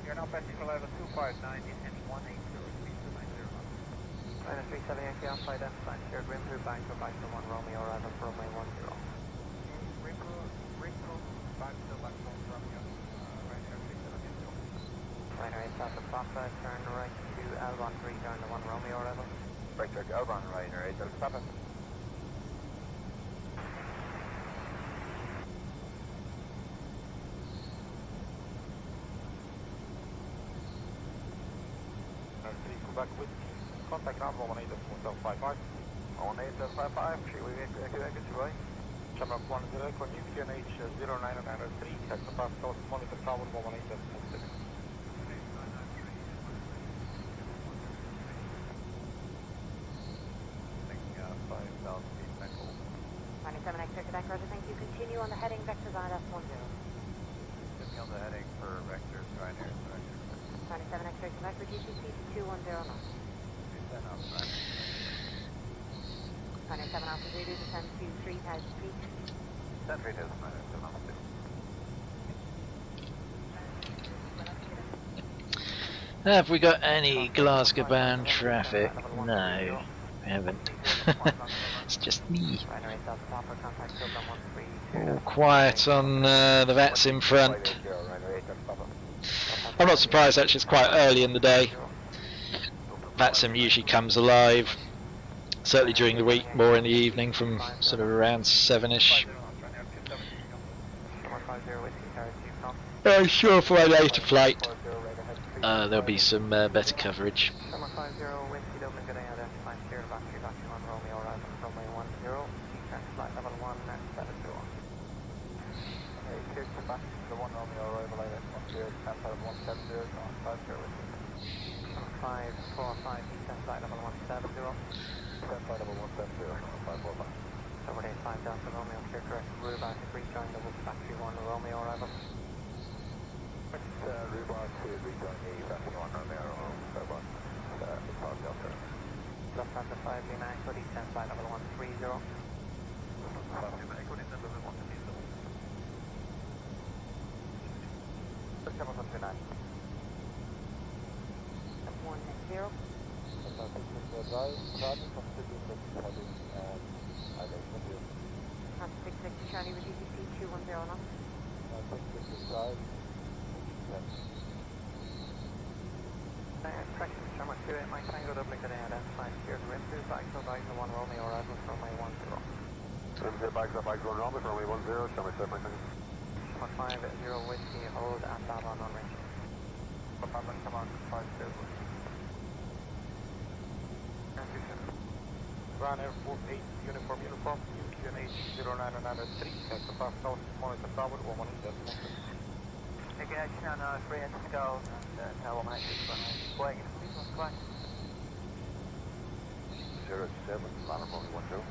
You're now passing level 259, descending 180, speed 290. Ryanair 37 Yankee Alpha, identified, shared rim through bank to 1 Romeo arrival for runway 10. Wrinkle, back to Luton, Romeo, Ryanair 37 Yankee Alpha. Ryanair 8 Alpha Papa, turn right to L1 to rejoin the 1 Romeo arrival. Right check L1, Ryanair 8 Alpha Papa. Back with contact number 180.55. 180.55, we exit right. Shamrock 10, continue QNH 0993, check the pass south, monitor tower 180.6. Taking 5,000 feet back home. 97 X Quebec, roger, thank you. Continue on the heading, vectors ILS 10. Continue on the heading for vectors, Ryanair. 27 X-ray Quebec, reducing speed to 210 knots. 27 Alpha Zulu, descend to 3,000 feet. Descend 3,000 feet. Have we got any Glasgow bound traffic? No, we haven't. It's just me. All quiet on the VATSIM front. I'm not surprised actually, it's quite early in the day. VATSIM usually comes alive, certainly during the week, more in the evening from sort of around 7ish. I'm sure for a later flight there'll be some better coverage. 170, 50 with you. 545, descent flight level 170. Descent flight level 170, 545. Over 85 Delta Romeo, clear correct, rebar to rejoin double factory 1 Romeo arrival. Rebar to rejoin the factory 1 Romeo, Fairborn, South Delta. Lufthansa 5 Lima Echo, descent flight level 130. 5 Lima Echo, descent level 130. 729. 110. That's 660 Charlie with DCC 210 now. Correction, Sherman 28, Mike Tango, doubling today, identified secured rim 2, back to 1 Romeo, arrival from my 10. Rim 2, back to 1 Romeo, from my 10, Sherman 7, Mike Tango. Sherman 50 Whiskey, hold at Zalman on range. Papa, come on, 5 2. Ryanair 48, uniform, QNH 0993, Texas South, monitor tower, 11 decimal. Again, China 3 and Skull, and Tower Mike is going to please on flight. 07, London only 10.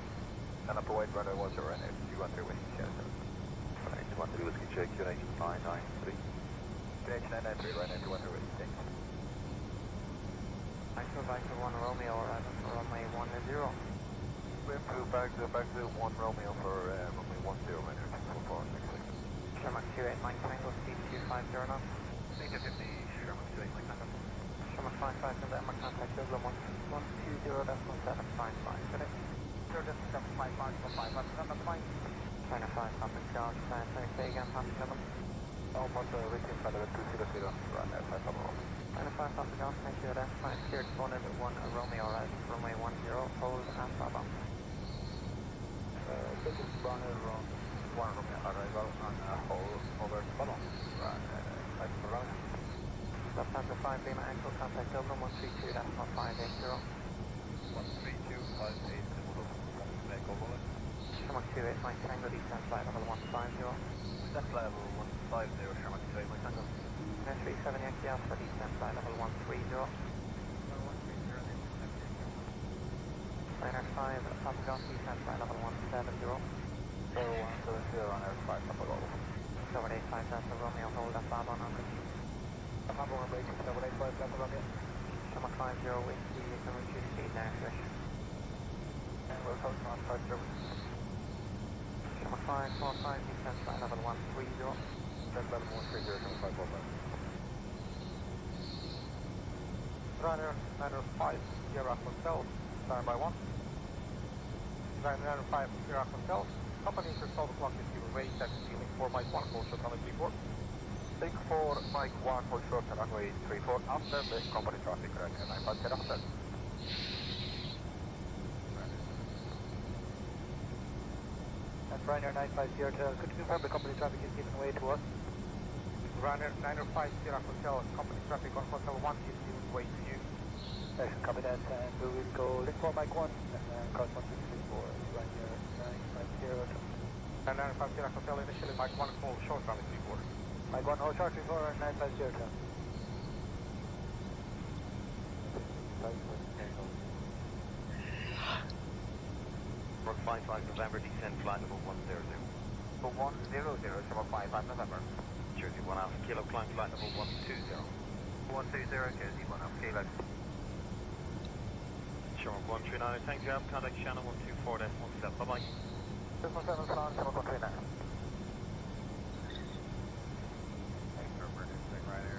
And up away, brother, was a Ryanair 213 Whiskey Charlie 7. 213 Whiskey Charlie, QNH 993. QNH 993, Ryanair 213 Whiskey Charlie. Actual back to 1 Romeo, arrival for runway 10. Rim 2, back to 1 Romeo for runway 10, Ryanair 244, 66. Sherman 28, Mike Tango, speed 250 now. Native 50, Sherman 28, Mike Tango. Sherman 55, November, contact Dublin 120.755, correct? Sure, this is 755, 5, November 5. China 5, Papa Charge, say again, Papa Dublin. Almost reaching Feather 200, Ryanair 5 Papa. China 5, Papa John, thank you, identified secured 1 Romeo, arrival from runway 10, hold at Papa. This is Ryanair 1 Romeo, arrival on hold over Ballon. Right, for Ryanair. Lufthansa 5 Lima Echo, contact Dublin 132.580. 132, 580, Echo Bullet. Sherman 28, Mike Tango, descent flight level 150. Descent flight level 150, Sherman 28, Mike Tango. 37 Yankee Alpha, descent flight level 130. Ryanair 5, Papa Golf, descent flight level 170. 0170, Ryanair 5 Papa Golf. 785 Delta Romeo, hold at Zalman on range. Papa Golf, 785 Delta Romeo. Sherman 50 Whiskey, you can reduce speed now, Fish. And we're close on 5 0. Sherman 545, descent flight level 130. Descent level 130, 545. Ryanair 5, Sierra Hotel, standby 1. Ryanair 5, Sierra Hotel, company for 12 o'clock is your way, taxi ceiling 4 Mike 1, hold short runway 34. Take 4 Mike 1, hold short runway 34, after the company traffic, Ryanair 950, after. And Ryanair 950 Hotel, could you confirm the company traffic is given way to us? Ryanair 905 Sierra Hotel, company traffic on Hotel 1 is given way to you. Excellent, copy that, and we will go link 4 Mike 1, and cross 1634, Ryanair 950 Hotel. And 905 Sierra Hotel, initially Mike 1, hold short runway 34. Mike 1, hold short 34, and 950 Hotel. Rock 55 November, descent flight level 100. So 100, 755 November. Jersey 1 Alpha Kilo, climb flight level 120. 120, Jersey 1 Alpha Kilo. Sherman 139, thank you, contact channel 124.17, bye-bye. 17, Slan, Sherman 139. Thanks for emergency, Ryanair,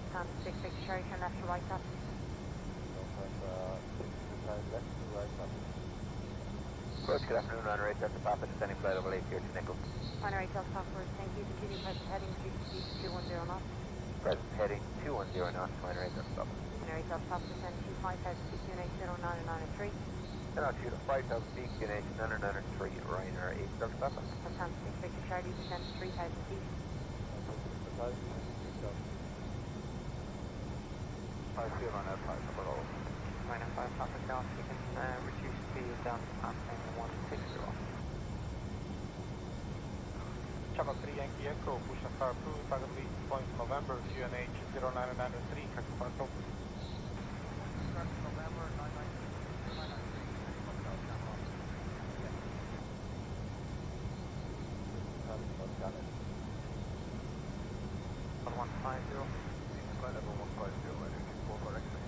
Stand 66, Sherry, turn left to right up. Good afternoon, Ryanair 8 Delta Papa, descending flight over 8 here to Nickel. Ryanair 8 Delta Papa, thank you, continue present heading, GCC 210 knots. Present heading 210 knots, Ryanair 8 Delta Papa. Ryanair 8 Delta Papa, descend to 5000 CQNH 0993. Then out to 5000 feet, QNH 993, Ryanair 8 Delta Papa. Lufthansa 66, Charlie, descend to 3000 feet. 5 Ryanair 5 Papa Golf. Ryanair 5 Papa Golf, you can reduce speed down to passing 160. Java 3 Yankee Echo, push and start approved, target lead point November, QNH 0993, Captain Parcel. November 1150, flight level 150, ready to full correctly.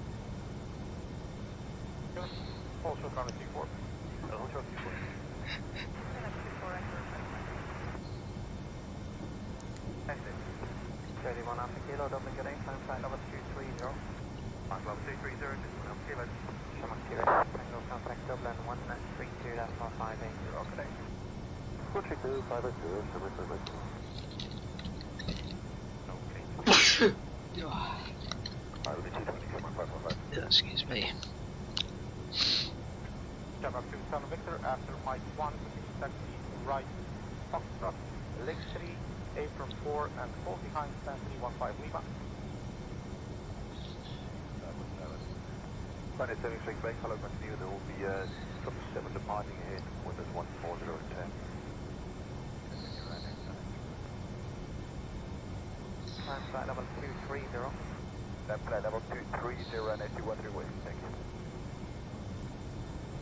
Full short on the T4. Full short T4. Exit. 31 Alpha Kilo, double good aim, time flight level 230. Mark level 230, this one Alpha Kilo. Shamrock Kilo, Tango contact Dublin 132.458, okay. 432, 502, service. Excuse me. Java 2 Sun Victor, after Mike 1, taxi right, Foxtrot, Lake 3, Apron 4, and fall behind Stansted 15 Lima. 76 Bay, hello, continue, there will be 7 departing ahead, Windows 14010. Time flight level 230. Time flight level 230 and 81 way, thank you.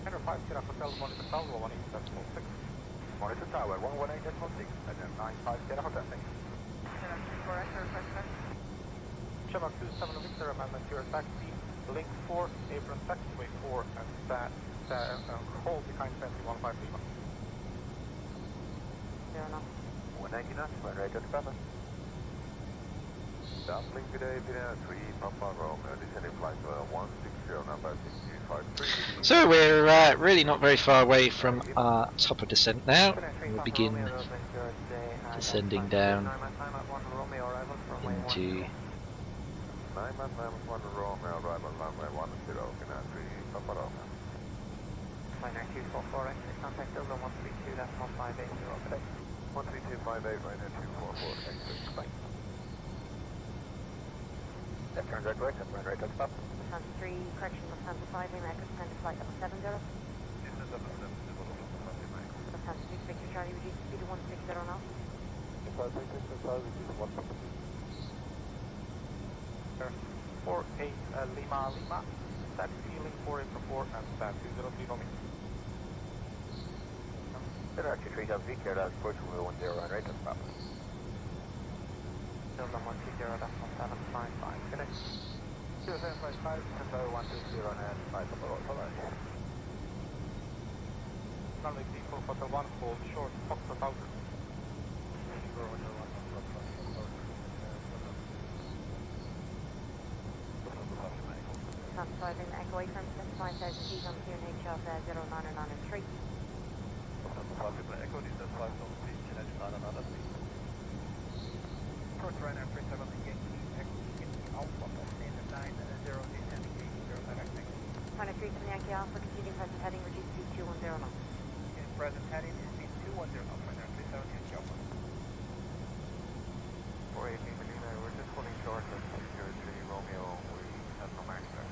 Enter 5 Sierra Hotel, Monitor Tower, 18.6. Monitor Tower, 118.6, and then 95 Sierra Hotel, thank you. Java 27 Victor, amendment to your taxi, Link 4, Apron Taxiway 4, and hold behind 21.5 Lima. 199, flight rate at 7. Downlink today, Pina 3, Papa Romeo, descending flight 160, number 6253. So we're really not very far away from our top of descent now. We'll begin descending down into Romeo, arrival runway 10, Pina 3, Papa Romeo. Flight 244, exit contact Dublin 132, that's 1580, okay. 13258, right at 244, exit, bye. Left turn right, left turn right, stop. Lufthansa 3, correction, Lufthansa 5, Lima Echo, descended flight level 70. Lufthansa 6, Victor Charlie, reduce speed to 160 knots. 48 Lima, static ceiling 484 and stand 203 for me. Director 3 VATSIM, that's Portugal 10 right, that's stop. Dublin 120, that's 1755, finish. 0755, Tempo 120 and 5 for right. Runway 34, Hotel 1, hold short, Foxtrot outer. Lufthansa 5, Lima Echo, Apron, 75,000 feet on QNH of 0993. Lufthansa 5, Lima Echo, this is 5,000 feet, QNH 993. Corsair 937 Yankee Alpha, Stansted 9, 0 descending, 0 directing. Final 3 from Yankee Alpha, continuing present heading, reduce speed 210 knots. In present heading is speed 210 knots, Final 37 Yankee Alpha. 480 Medina, we're just holding short of 203 Romeo, we have no max there.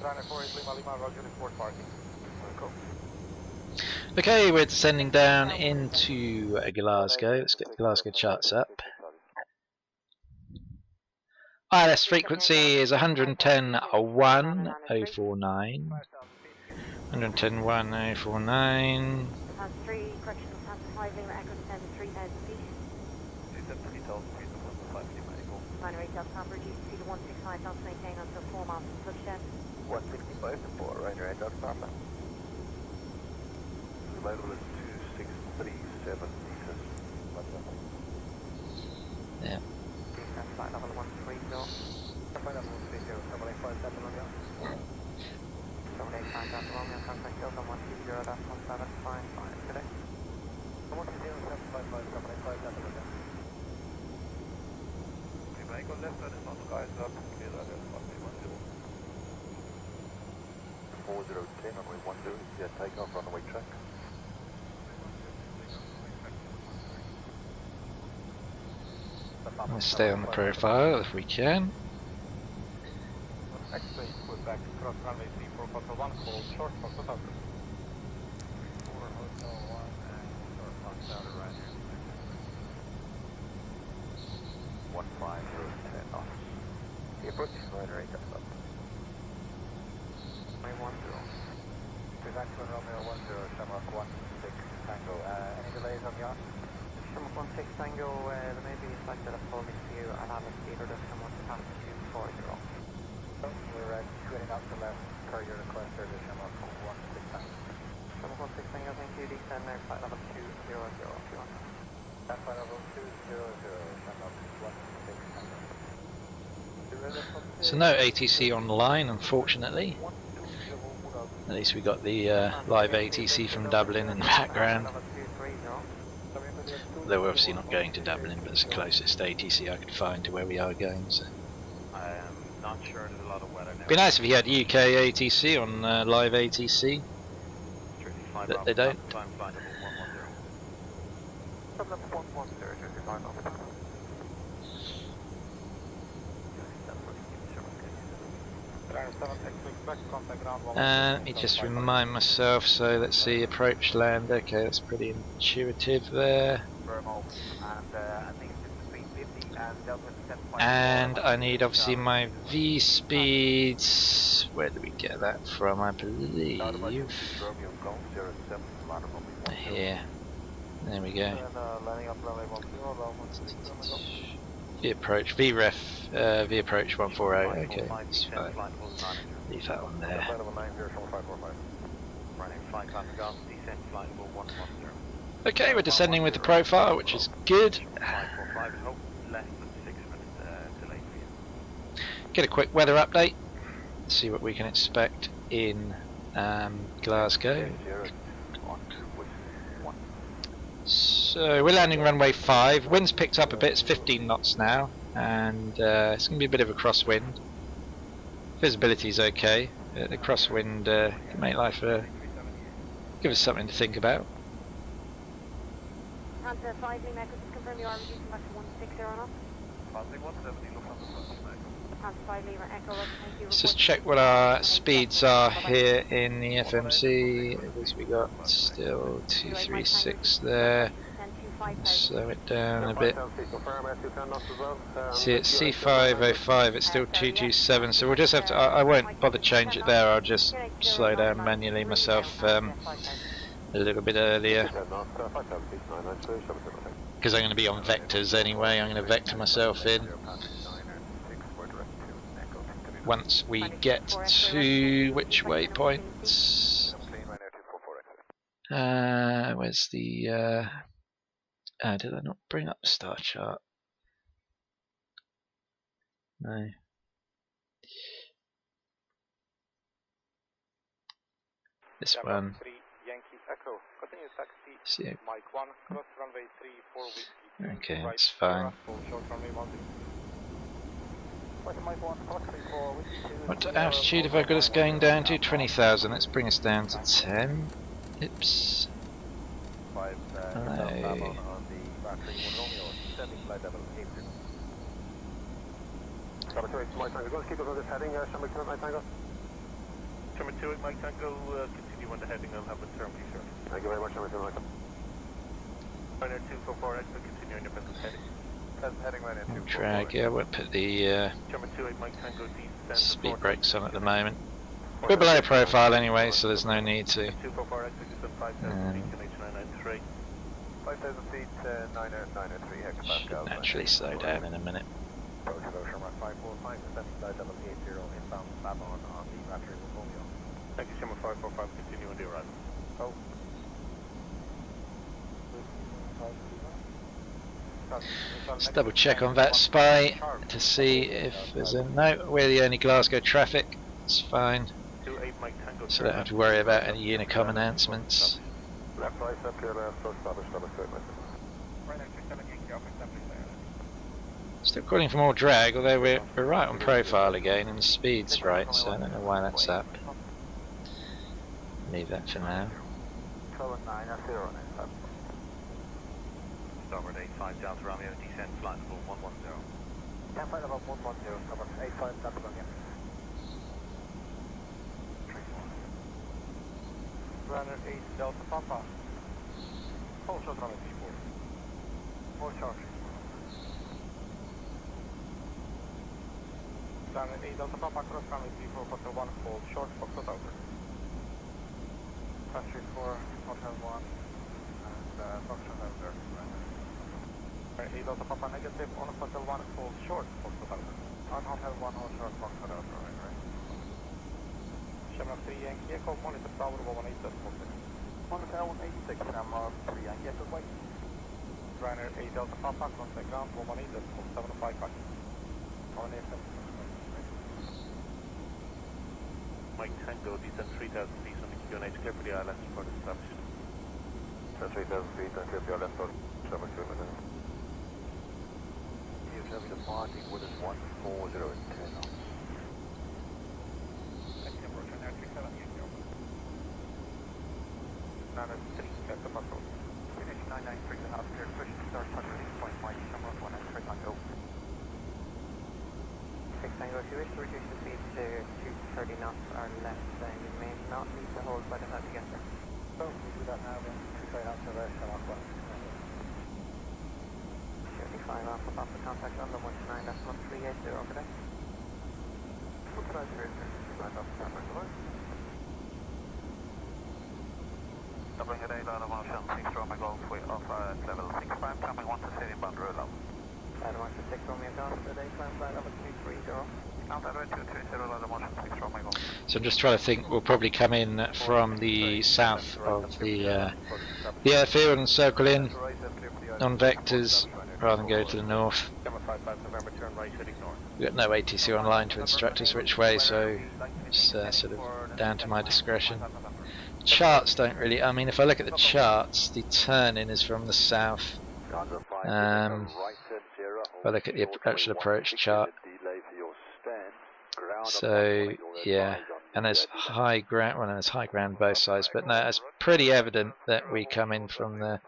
Runner 48 Lima, Roger, report parking. Go. Okay, we're descending down into Glasgow. Let's get the Glasgow charts up. ILS frequency is 110.1.049. 110.1.049. Lufthansa 3, correction, Lufthansa 5, Lima Echo, descended 3,000 feet. Descend 3,000 feet, Lufthansa 5 Lima Echo. Final rate Delta Tom, reduce speed to 165 knots, maintain until 4 miles from touchdown. 165 to 4, right, right, Delta Tom. The level is 2637 meters. Yeah. Descend flight level 130. Flight level 130, 785 Delta Romeo. 785 Delta Romeo, contact Delta 120, that's 1755 today. 120, 755, 785 Delta Romeo. Lima Echo left, that is on skies up, clear that is 110. 4010, runway 10, yeah, take off, runway track. Let's stay on the profile if we can. X-ray, we're back across runway 34, Hotel 1, hold short, Foxtrot outer. 4 Hotel 1 and short, Foxtrot outer, right here. knots. The approach is radar 8 up. 910. Direct to Romeo 10, Shamrock 16 Tango. Any delays on the yacht? Shamrock 16 Tango, there may be a slight bit of folding to you. I'll have a speed reduction once it passes 240. So we're tuning out to left per your request there to Shamrock 16 Tango. Shamrock 16 Tango, thank you. Descend there, flight level 200 if you want. Flight level 200, Shamrock 16 Tango. So no ATC online, unfortunately. At least we got the live ATC from Dublin in the background. Though we're obviously not going to Dublin, but it's the closest ATC I could find to where we are going. So. I am not sure there's a lot of weather now. It'd be nice if you had UK ATC on live ATC, but they don't. Let me just remind myself, so let's see, approach land, okay, that's pretty intuitive there. And I need obviously my V speeds, where do we get that from, I believe? Here, there we go. V approach, VREF, V approach 140, okay, that's fine. Leave that on there. Okay, we're descending with the profile, which is good. Get a quick weather update, see what we can expect in Glasgow. So we're landing runway 5, wind's picked up a bit, it's 15 knots now, and it's going to be a bit of a crosswind. Visibility is okay, the crosswind can make life, give us something to think about. Panther 5 Lima Echo, just confirm you are reducing back to 160 knots. Panther 5 Lima Echo, thank you. Let's just check what our speeds are here in the FMC. At least we got still 236 there. Slow it down a bit. See, it's C505, it's still 227, so we'll just have to, I won't bother change it there, I'll just slow down manually myself a little bit earlier. Because I'm going to be on vectors anyway, I'm going to vector myself in. Once we get to which waypoints? Where's the did I not bring up the star chart? No. This one. See. Okay, that's fine. What altitude have I got us going down to? 20,000. Let's bring us down to 10. Oops. Hello. Number 2 at Mike Tango, continue on the heading, I'll have a term short. Thank you very much, number 2 Mike. Runner 244, continue on your business heading. Heading right into Drag, yeah, we'll put the speed brakes on at the moment. We're below profile anyway, so there's no need to. 244, should naturally slow down in a minute. Thank you, Simmer 545, continue on the arrival. Oh. Let's double check on that spy to see if there's a no. We're the only Glasgow traffic. It's fine. So don't have to worry about any Unicom announcements. Still calling for more drag, although we're right on profile again and the speed's right, so I don't know why that's up. Leave that for now. Starboard 85 Delta Romeo, descend flight level 110. Yeah, flight level 110, starboard 85 Delta Romeo. Runner 8 Delta Papa. Full shot runway 34. More charge. Runway 8 Delta Papa, cross runway 34, Hotel 1, hold short, Foxtrot over. Country 4, Hotel 1, and Foxtrot over. Runway 8 Delta Papa negative, on Hotel 1, hold short, Foxtrot over. On Hotel 1, hold short, Foxtrot over, right. Shamrock 3 Yankee Echo, monitor tower 118.6. Monitor 186, Shamrock 3 Yankee Echo, white. Ryanair 8 Delta Papa, contact ground 118.755. On FM. Mike Tango, descend 3,000 feet on the QNH, clear for the ILS for the establishment. 3,000 feet and clear for the ILS for traffic 2 minutes. You're traffic departing with us 140 and 10 knots. Thank you, Roger, now 37, Yankee over. 903, Delta Papa. QNH 993 and out clear, push, start, touch, release, point, Mike, Shamrock 193, Tango. 6 Tango, if you wish to reduce the speed to 230 knots or less, then you may not need to hold by the time you get there. So, we do that now then, 230 knots or less, Shamrock 1. 35 Alpha Papa, contact London 129, that's 1380 over there. What's that here? Right off the camera, hello? Doubling at 8 out of motion, 6 Romeo Golf, way off at level 6 prime, coming 1 to stadium boundary level. Ladder 1 to 6 Romeo Golf, today climb flight level 230. Ladder 230, ladder motion, 6 Romeo Golf. So I'm just trying to think. We'll probably come in from the south of the airfield and circle in on vectors rather than go to the north. We've got no ATC online to instruct us which way, so it's sort of down to my discretion. Charts don't really. I mean, if I look at the charts, the turn-in is from the south. If I look at the actual approach chart, so yeah, and there's high ground. Well, there's high ground both sides, but no, it's pretty evident that we come in from the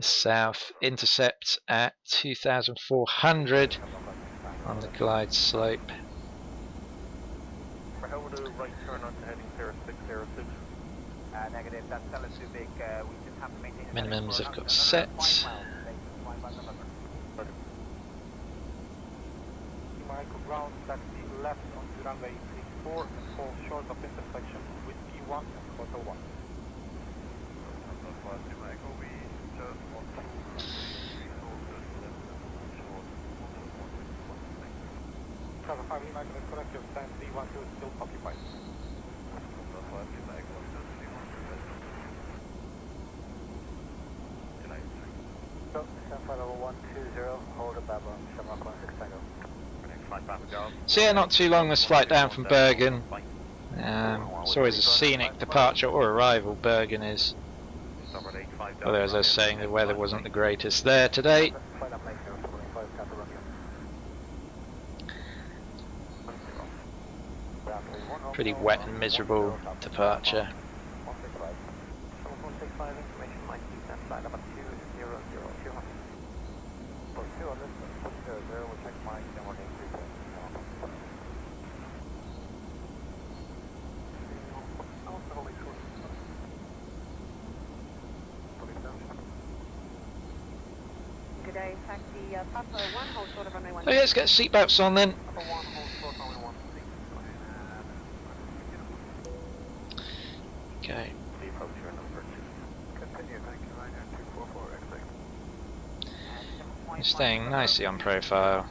south. Intercept at 2,400 on the glide slope. Right turn on to heading 0606. Negative, that's still too big, we just have to maintain Minimums have got set. Michael ground, taxi left onto runway 34 and fall short of intersection with P1 and Hotel 1. Michael, we just want to Cover 5 Michael is correct, your stand 312 is still occupied. So, Sunfire level 120, hold a Babylon, Shamrock 16 Tango. So yeah, not too long this flight down from Bergen. It's always a scenic departure or arrival, Bergen is. Although as I was saying, the weather wasn't the greatest there today. Pretty wet and miserable departure. Oh yeah, let's get seatbelts on then. Okay. You're staying nicely on profile.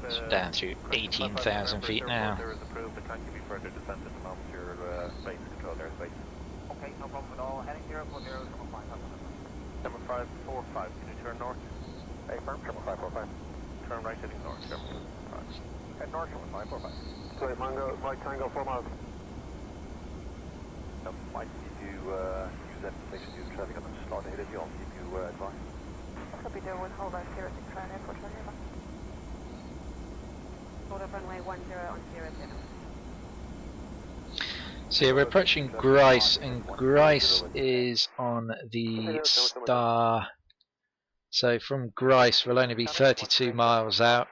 So down to 18,000 feet now. Okay, no problem at all. Heading 040, 7545, can you turn north? Hey, firm, 7545. Turn right heading north, 7545. Head north, 7545. Sorry, Mango, right Tango, 4 miles. Mike, did you use that station, use traffic on the slot ahead of you, I'll keep you advised. Copy there, one hold on 06 Crown Airport, hold up runway 10 on 07. So yeah, we're approaching Grice, and Grice is on the star. So from Grice we'll only be 32 miles out.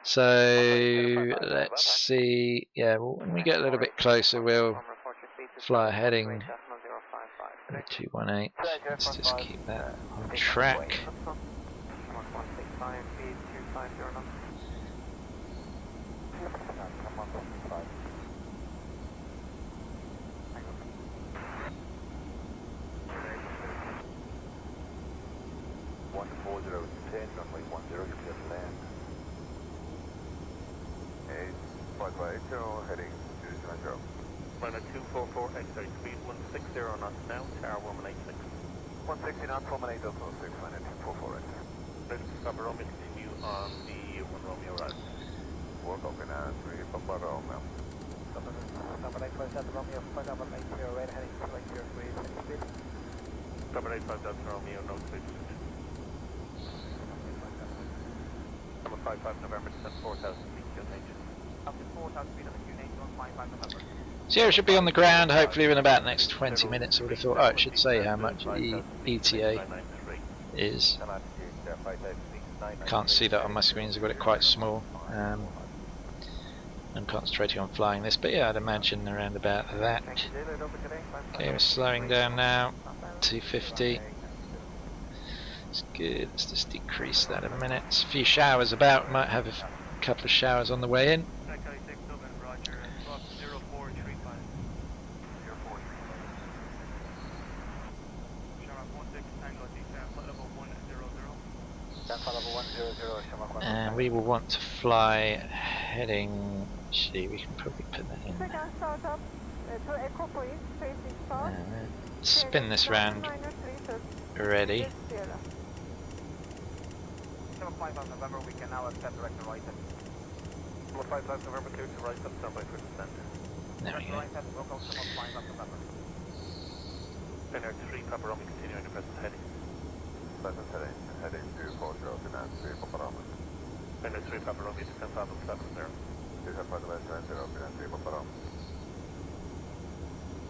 So let's see, yeah, well, when we get a little bit closer we'll fly a heading 218. Let's just keep that on track. 10, runway 10, clear to land. 8580, heading 220. Runway 244, exit speed 160 knots now, tower 186. 160 knots, 118, 06, runway 244, exit. Ready to stop Romeo, continue on the 1 Romeo right. Work up in 3 Papa Romeo. Number 857 Romeo, 580, right heading 280, speed. Number 857 Romeo, no speed. Number 55 November, descent 4,000 feet, QNH. Up to 4,000 feet on the QNH, 155 November. Sierra should be on the ground hopefully in about the next 20 minutes. I would have thought. Oh, it should say how much the ETA is. Can't see that on my screens. I've got it quite small. I'm concentrating on flying this, but yeah, I'd imagine around about that. Okay, we're slowing down now. 250. It's good. Let's just decrease that a minute. A few showers about. Might have a couple of showers on the way in. And we will want to fly heading. Actually, we can probably put that in. Spin this round. Ready. 5 November, we can now accept direct to right. 5 November, clear to right, standby for descent. There we go. Spinner 3, Papa Romeo, continuing the present heading. Heading 240, finance 3 Papa Romeo. Spinner 3, Papa Romeo, descent level 70. Descent by the west, 0, finance 3 Papa Romeo.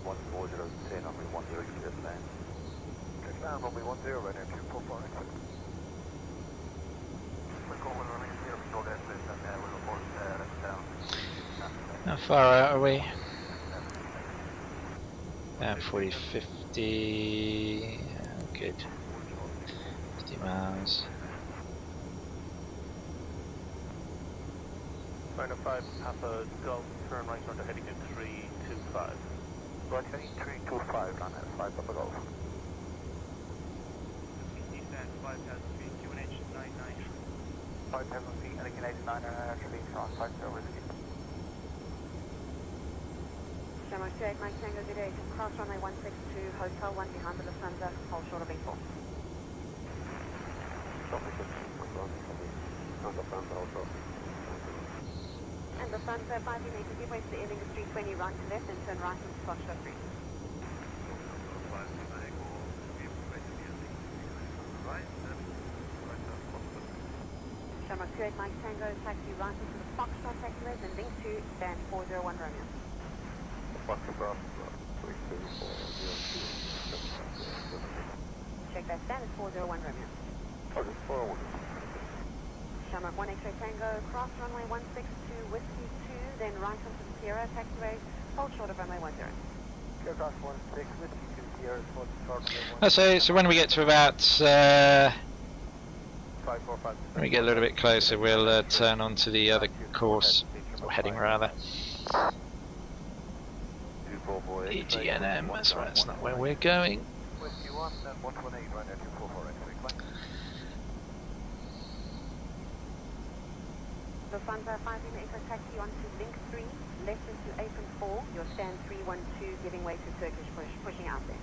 140, 10, runway 10, clear to land. Clear to land, runway 10, right near 244, exit. How far out are we? About 40, 50. Good. 50 miles. Runway 5, Papa Golf, turn right onto heading in 325. Right heading 325, runway 5 Papa Golf. Descent 5,000 feet, QNH 99. 5,000 feet, heading 89, cross 5 whiskey. Shamrock 28, Mike Tango, good day. Cross runway 162, hotel 1 behind the Lufthansa, hold short of V4. And Lufthansa 5, you need to give way to the ending of 320, right to left, and turn right onto Foxtrot 3. Shamrock 28, Mike Tango, taxi right into the Foxtrot taxiway, and link to stand 401 Romeo. Check that stand is 401 Romeo. Shamrock 1 X-ray Tango, cross runway 162, Whiskey 2, then right onto the Sierra taxiway, hold short of runway 10. Cross 16, Whiskey 2, Sierra, hold short of runway 10. So when we get to about, 545. when we get a little bit closer, we'll turn onto the other course, or heading rather. EGNM, that's right, that's not where we're going. Whiskey 1 and 118, right there, 244, exit. Lufthansa 5 in Echo taxi onto link 3, left into apron 4, your stand 312, giving way to Turkish pushing out there.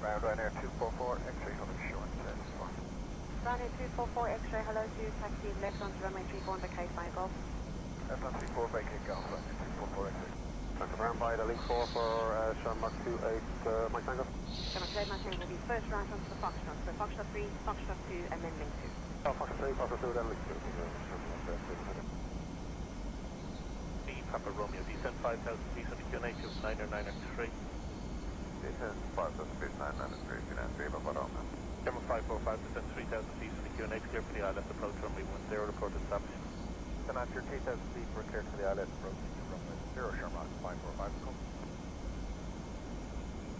Ryanair 244, X-ray, hello, short, Ryanair 244, X-ray, hello to taxi left onto runway 34 under Cape by Golf. Left on 34, by Cape Golf, Ryanair 244, X-ray. Confirmed by the link 4 for Shamrock 28, Mike Tango. Shamrock 28, Mike Tango will be first right onto the Foxtrot, so Foxtrot 3, Foxtrot 2, and then link 2. Foxtrot 3, Foxtrot 2, then link 2. Papa Romeo, descent 5,000 feet on the QNH of 993. Descent 5,000 feet, 993, QNH, Papa Romeo. Camera 545, descent 3,000 feet on the QNH, clear for the island approach runway 10, report established. Then after 3,000 feet, we're clear for the island approach runway 0, Shamrock 545, come.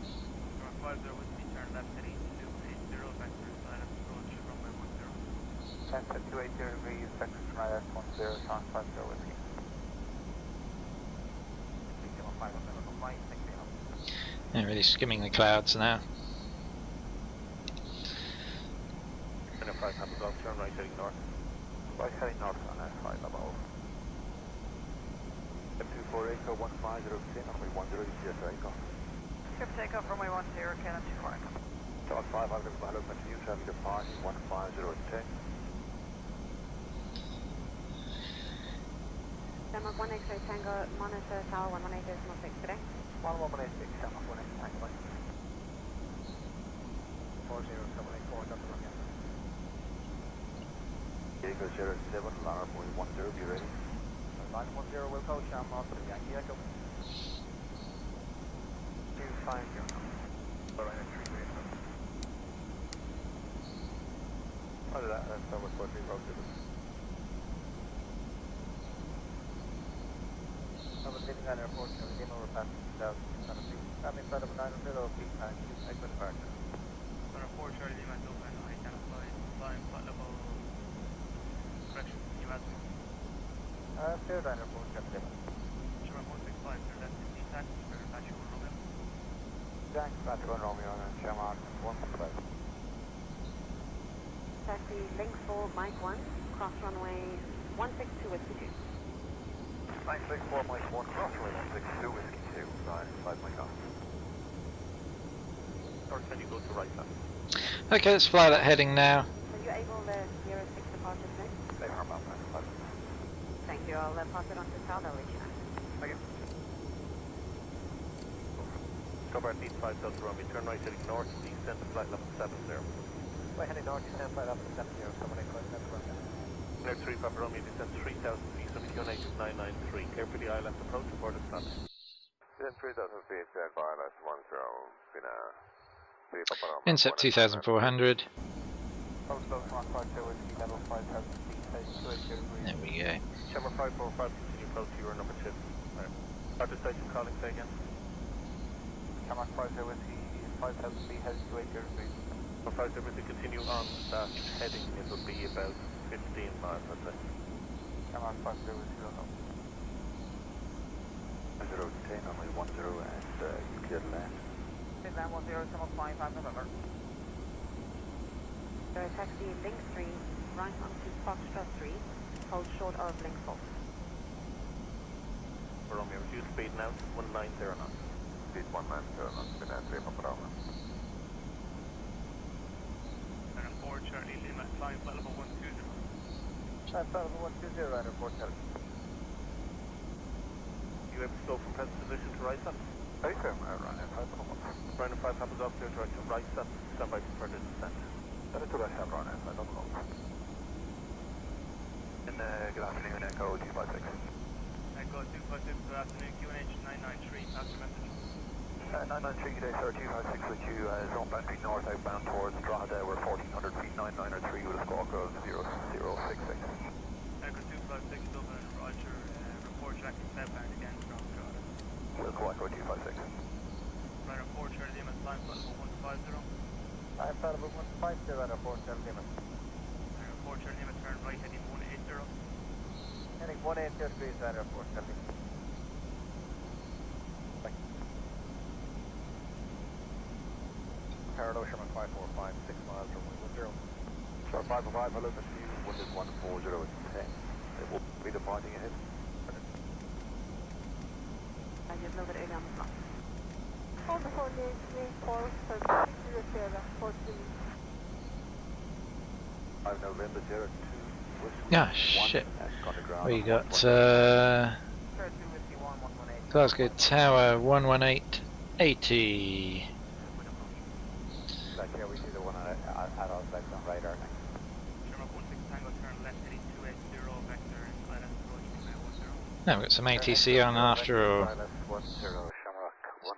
Shamrock 50, whiskey, turn left heading 280, vector island approach runway 10. Stansted 280 degrees, vector radar 10, Sean 50 whiskey. Yeah, really skimming the clouds now. Enterprise Papa Golf, turn right heading north. Right heading north on S5 above. M24 Echo 150 runway 10 GSA Echo. Script takeoff runway 10, Canon 24 Echo. Dog 5, I've got a pilot for you, traffic departing 15010. Denmark 1 X-ray Tango, monitor tower 118.6 today. 1186, Denmark 1 X Tango. 40784, Dr. Rocket. Echo 07, Lara 10, be ready. 910 will go, Sham, off the Yankee Echo. 250. Alright, 3 minutes. Roger that, that's over 40 road. I was leaving that airport, I was in over past 2017. I'm inside of 900 feet and Edinburgh. On a 4 Charlie Lima open, I can apply flying flight level correction. You asked me. Fair line airport, Captain. Sure, 165, sir, that's 15 tax, for Patrick Romeo. Jack, Patrick Romeo, and Shamrock 165. Taxi link 4 Mike 1, cross runway 162 Whiskey 2. 964 Mike 1, cross runway 162, Whiskey 2, 95 Mike off. Or can you go to right side? Okay, let's fly that heading now. Are you able to 06 departure today? They are about 95. Thank you, I'll pass it on to Sal, they'll let you know. Thank you. Cover at 85 Delta Romeo, turn right heading north, descend to flight level 70. Right heading north, descend flight level 70, coming in close Delta Romeo. Air 3 Papa Romeo, descend 3000 feet, so QNH is 993. Clear for the ILS approach, aboard the slot. Descend 3000 feet, stand by ILS 10, Incept 2400. Postal 152 is level 5000 feet, heading 280 degrees. There we go. Chamber 545, continue approach to your number 2. Right. Roger station calling, say again. Chamber 50 whiskey, 5000 feet, heading 280 degrees. For 50 whiskey, continue on that heading, it will be about 15 miles, I'd say. Chamber 50 whiskey, don't know. 010, only 10 and you clear the land. Land 10, Summer 5 November. Taxi link 3, right onto Foxtrot 3, hold short of link 4. Romeo, reduce speed now, 190 knots. Speed 190 knots, been at 3 Papa Romeo. And a 4 Charlie Lima, flying flight level 120. Flight level 120, right, report tell. You able to go from present position to right side? Right sir, Ryan 5 Papa. Ryan 5 Papa's off clear direction right side, stand by for further descent. That is what I have, Ryan 5 Papa. And good afternoon, Echo 256. Echo 256, good afternoon, QNH 993, pass your message. 993, good day sir, 256 with you, zone boundary north outbound towards Drogheda, we're 1400 feet, 993 with a squawk of 0066. Echo 256, Dublin, Roger, report tracking southbound again from Drogheda. Squawk 256. Runner 4 Charlie Lima, flying flight level 150. I'm flight level 150 at a 4 Charlie Lima. Runner 4 Charlie Lima, turn right heading 180. Heading 180 degrees at a 4 Charlie Lima. Parallel Sherman 545, 6 miles from 110. Sure, 505, hello, Mr. You, wind is 140 at 10. It will be departing ahead. I just a little bit early on the slot. On the 4834, so 14. 5 November 02. Ah, shit. We got Glasgow Tower 11880. Like here we see the one at Addons on radar. Sherman 16 Tango, turn left heading 280, vector, island approach, Romeo 10. Now we've got some ATC on after all.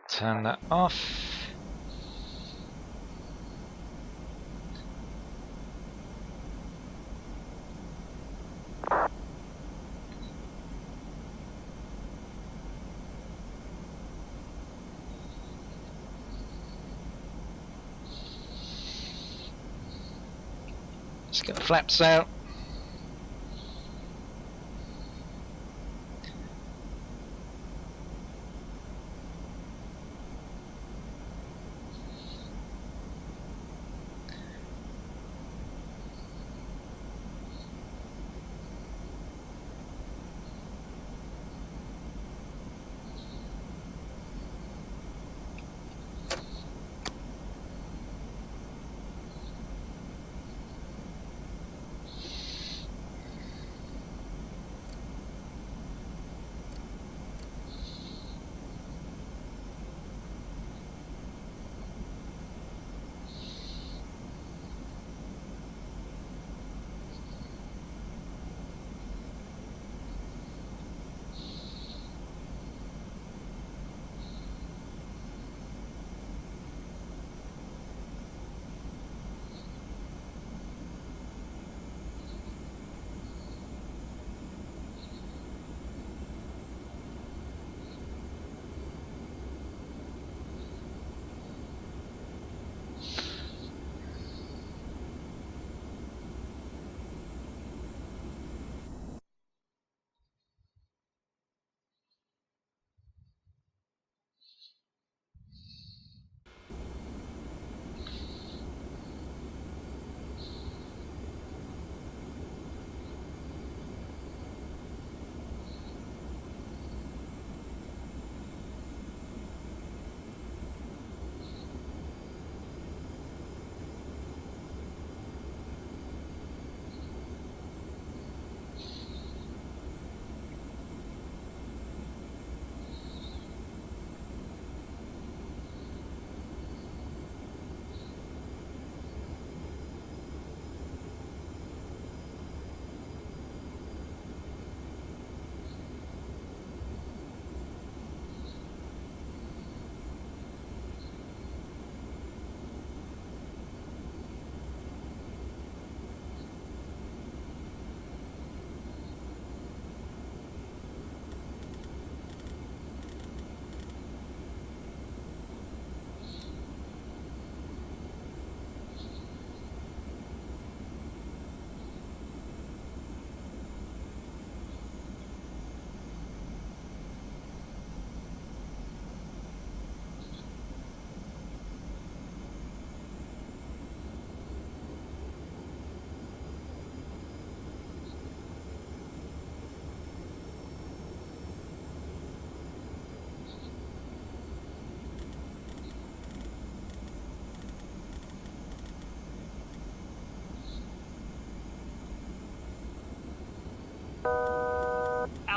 Turn that off. Let's get the flaps out.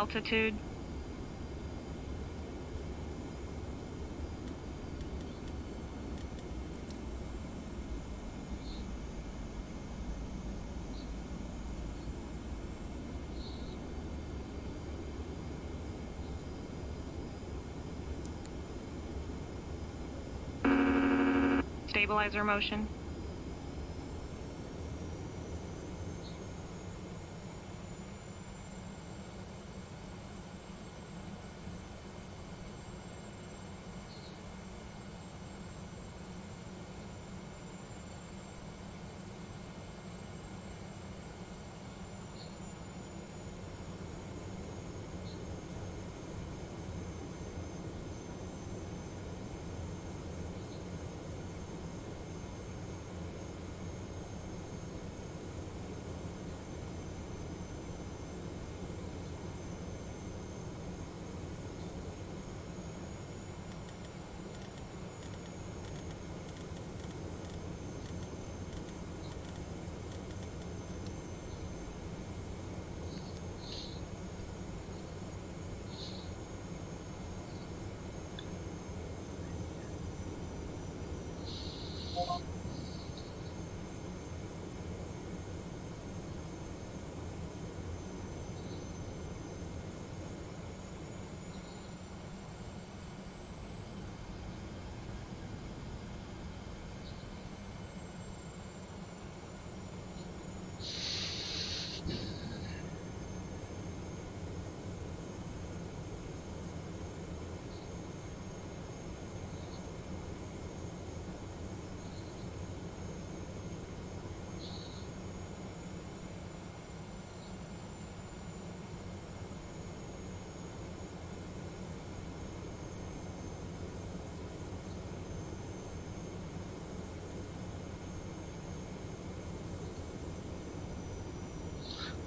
altitude. Stabilizer motion.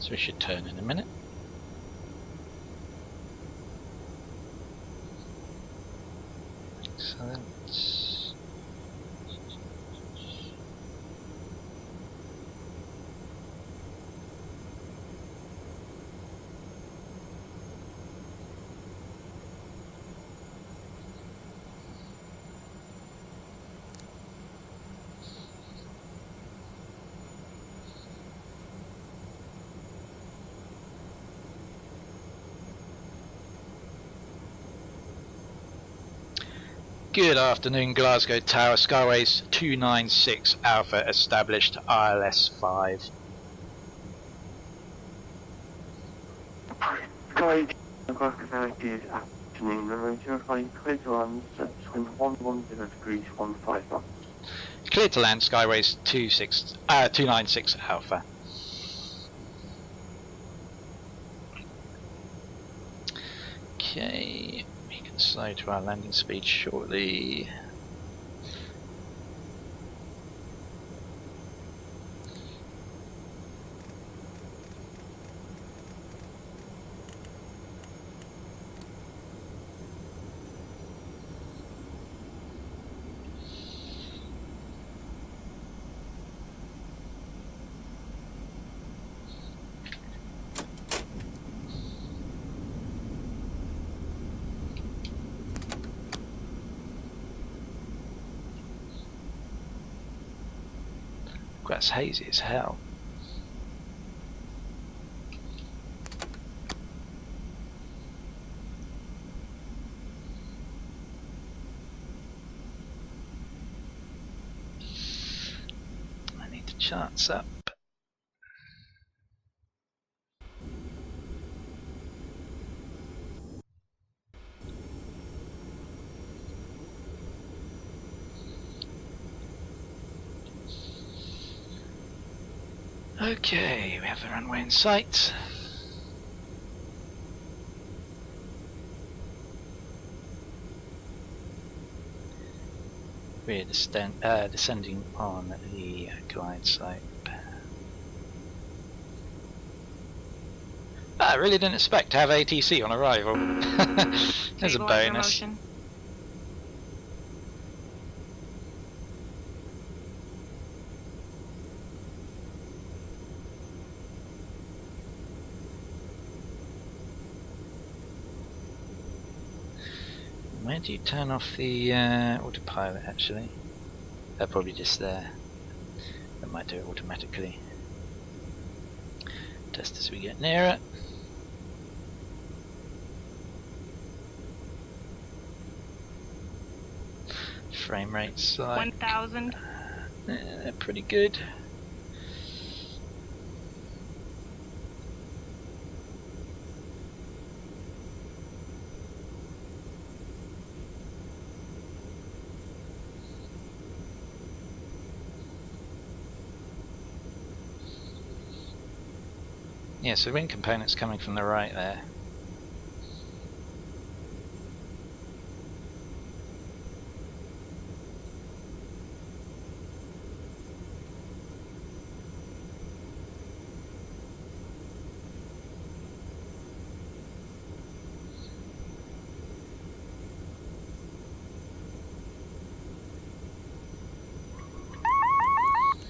So we should turn in a minute. Excellent. Good afternoon, Glasgow Tower, Skyways 296 Alpha established, ILS 5. Sky Glasgow is afternoon, runway 05, clear to land, swing 110 degrees, 15 knots. Clear to land, Skyways 296 Alpha. Okay, we can slow to our landing speed shortly. That's hazy as hell. I need the charts up. Okay, we have the runway in sight. We're descending on the glide slope. I really didn't expect to have ATC on arrival. There's a bonus. Motion. Where do you turn off the autopilot actually? They're probably just there. That might do it automatically. Test as we get nearer. Frame rate's like 1,000. they're pretty good. Yeah, so the wing component's coming from the right there.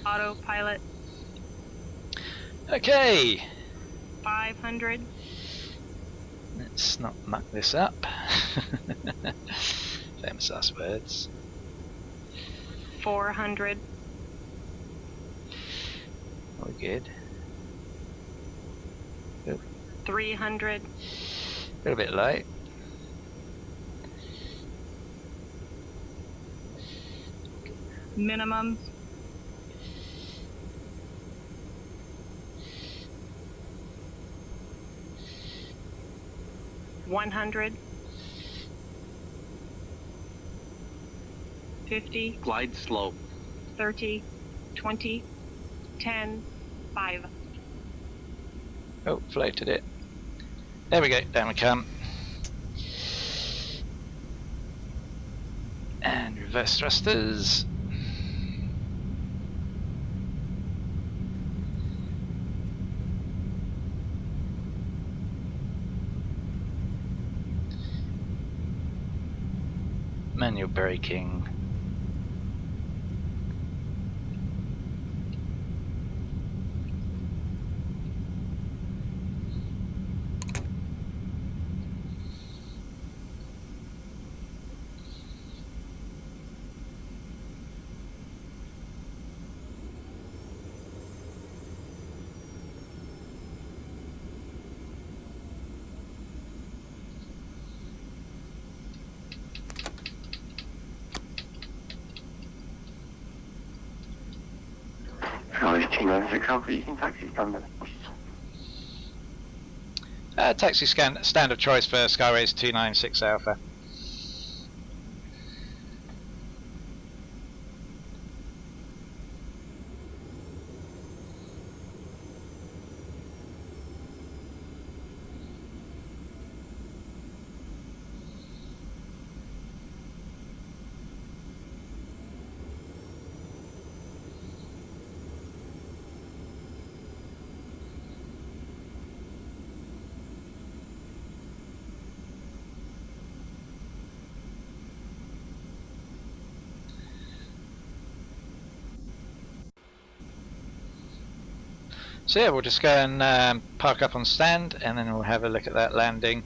Autopilot. Okay, 500. let's not muck this up. Famous last words. 400. We're good. 300. A little bit light. Minimums. 100. 50. Glide slow. 30. 20. 10. 5. Oh, floated it. There we go, down we come. And reverse thrusters. Manual braking. Charlie 296 Alpha, you can taxi standard. Taxi stand of choice for Skyways 296 Alpha. So yeah, we'll just go and park up on stand, and then we'll have a look at that landing.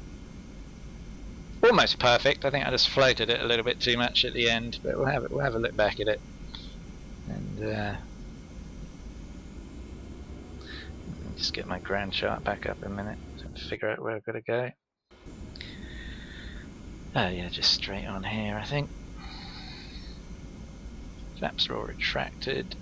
Almost perfect. I think I just floated it a little bit too much at the end, but we'll have a look back at it, and just get my ground chart back up a minute to figure out where I've got to go. Oh yeah, just straight on here, I think. Flaps are all retracted.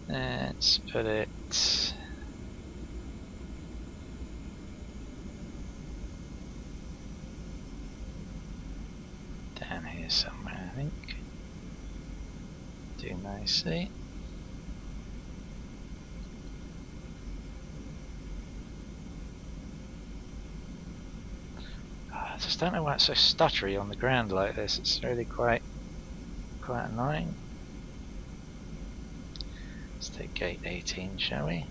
Let's put it down here somewhere, I think. Doing nicely. I just don't know why it's so stuttery on the ground like this. It's really quite annoying. Let's take gate 18, shall we?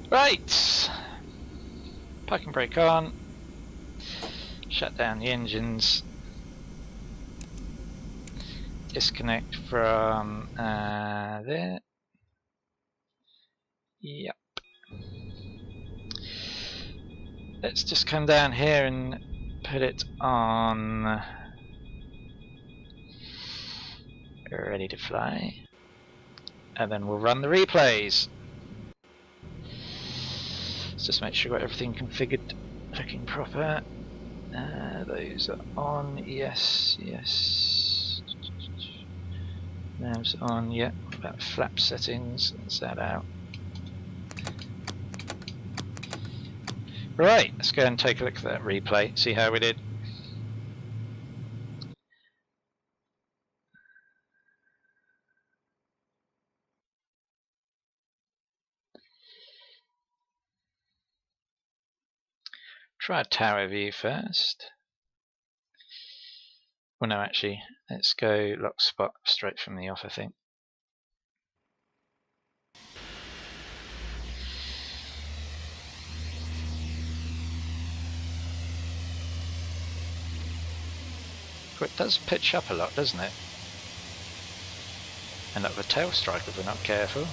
Right, parking brake on, shut down the engines, disconnect from there, yep. Let's just come down here and put it on ready to fly, and then we'll run the replays. Let's just make sure we've got everything configured, looking proper. Those are on, yes, yes. Nav's on, yeah. About flap settings, that's that out. Right, let's go and take a look at that replay, see how we did. Try a tower view first. Well, no, actually, let's go lock spot straight from the off, I think. It does pitch up a lot, doesn't it? End up with a tail strike if we're not careful.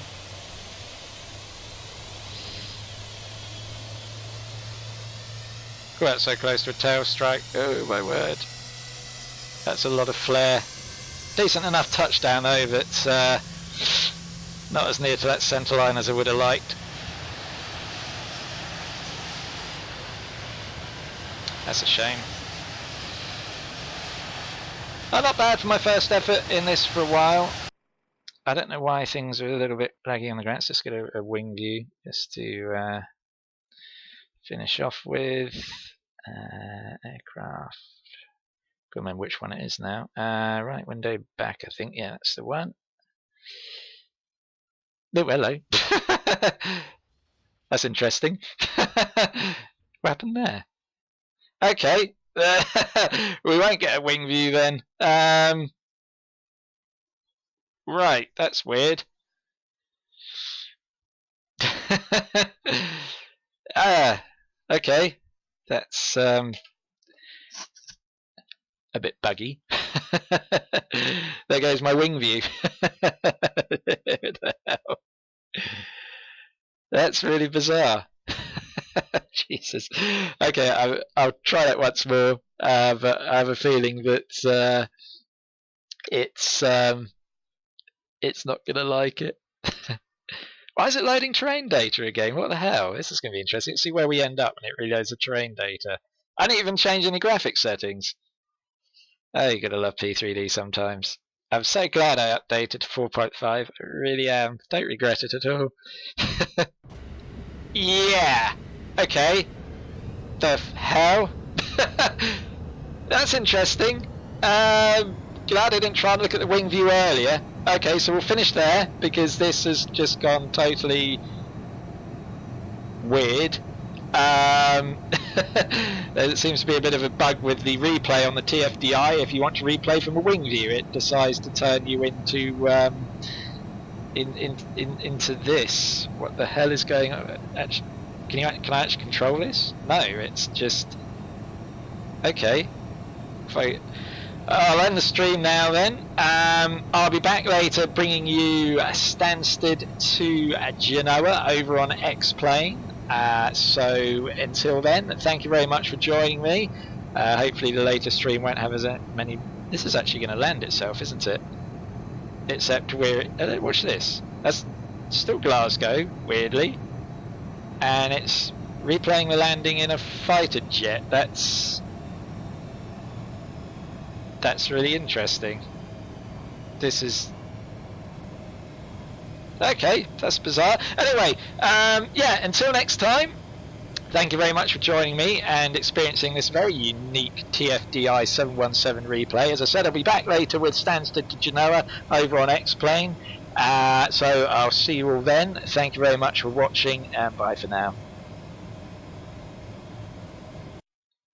Go out so close to a tail strike. Oh my word. That's a lot of flare. Decent enough touchdown though, but not as near to that centre line as I would have liked. That's a shame. Oh, not bad for my first effort in this for a while. I don't know why things are a little bit laggy on the ground. Let's just get a wing view just to finish off with. Aircraft. Can't remember which one it is now. Right, window back, I think. Yeah, that's the one. Oh, hello. That's interesting. What happened there? Okay. We won't get a wing view then. Right, that's weird. Okay. That's a bit buggy. There goes my wing view. The hell? That's really bizarre. Jesus. Okay, I'll try that once more, but I have a feeling that it's not going to like it. Why is it loading terrain data again? What the hell? This is going to be interesting. Let's see where we end up when it reloads the terrain data. I didn't even change any graphics settings. Oh, you're going to love P3D sometimes. I'm so glad I updated to 4.5. I really am. Don't regret it at all. Yeah! Okay. The hell? That's interesting. Glad I didn't try and look at the wing view earlier. Okay, so we'll finish there because this has just gone totally weird. There seems to be a bit of a bug with the replay on the Tfdi. If you want to replay from a wing view, it decides to turn you into into this. What the hell is going on? Actually, can I actually control this? No, it's just okay. If I'll end the stream now then. I'll be back later bringing you Stansted to Genoa over on X-Plane. So until then, thank you very much for joining me. Hopefully the later stream won't have as many. This is actually going to land itself, isn't it? Except we're watch this. That's still Glasgow, weirdly, and it's replaying the landing in a fighter jet. That's That's really interesting. This is... okay, that's bizarre. Anyway, yeah, until next time, thank you very much for joining me and experiencing this very unique TFDI 717 replay. As I said, I'll be back later with Stansted to Genoa over on X-Plane. So I'll see you all then. Thank you very much for watching, and bye for now.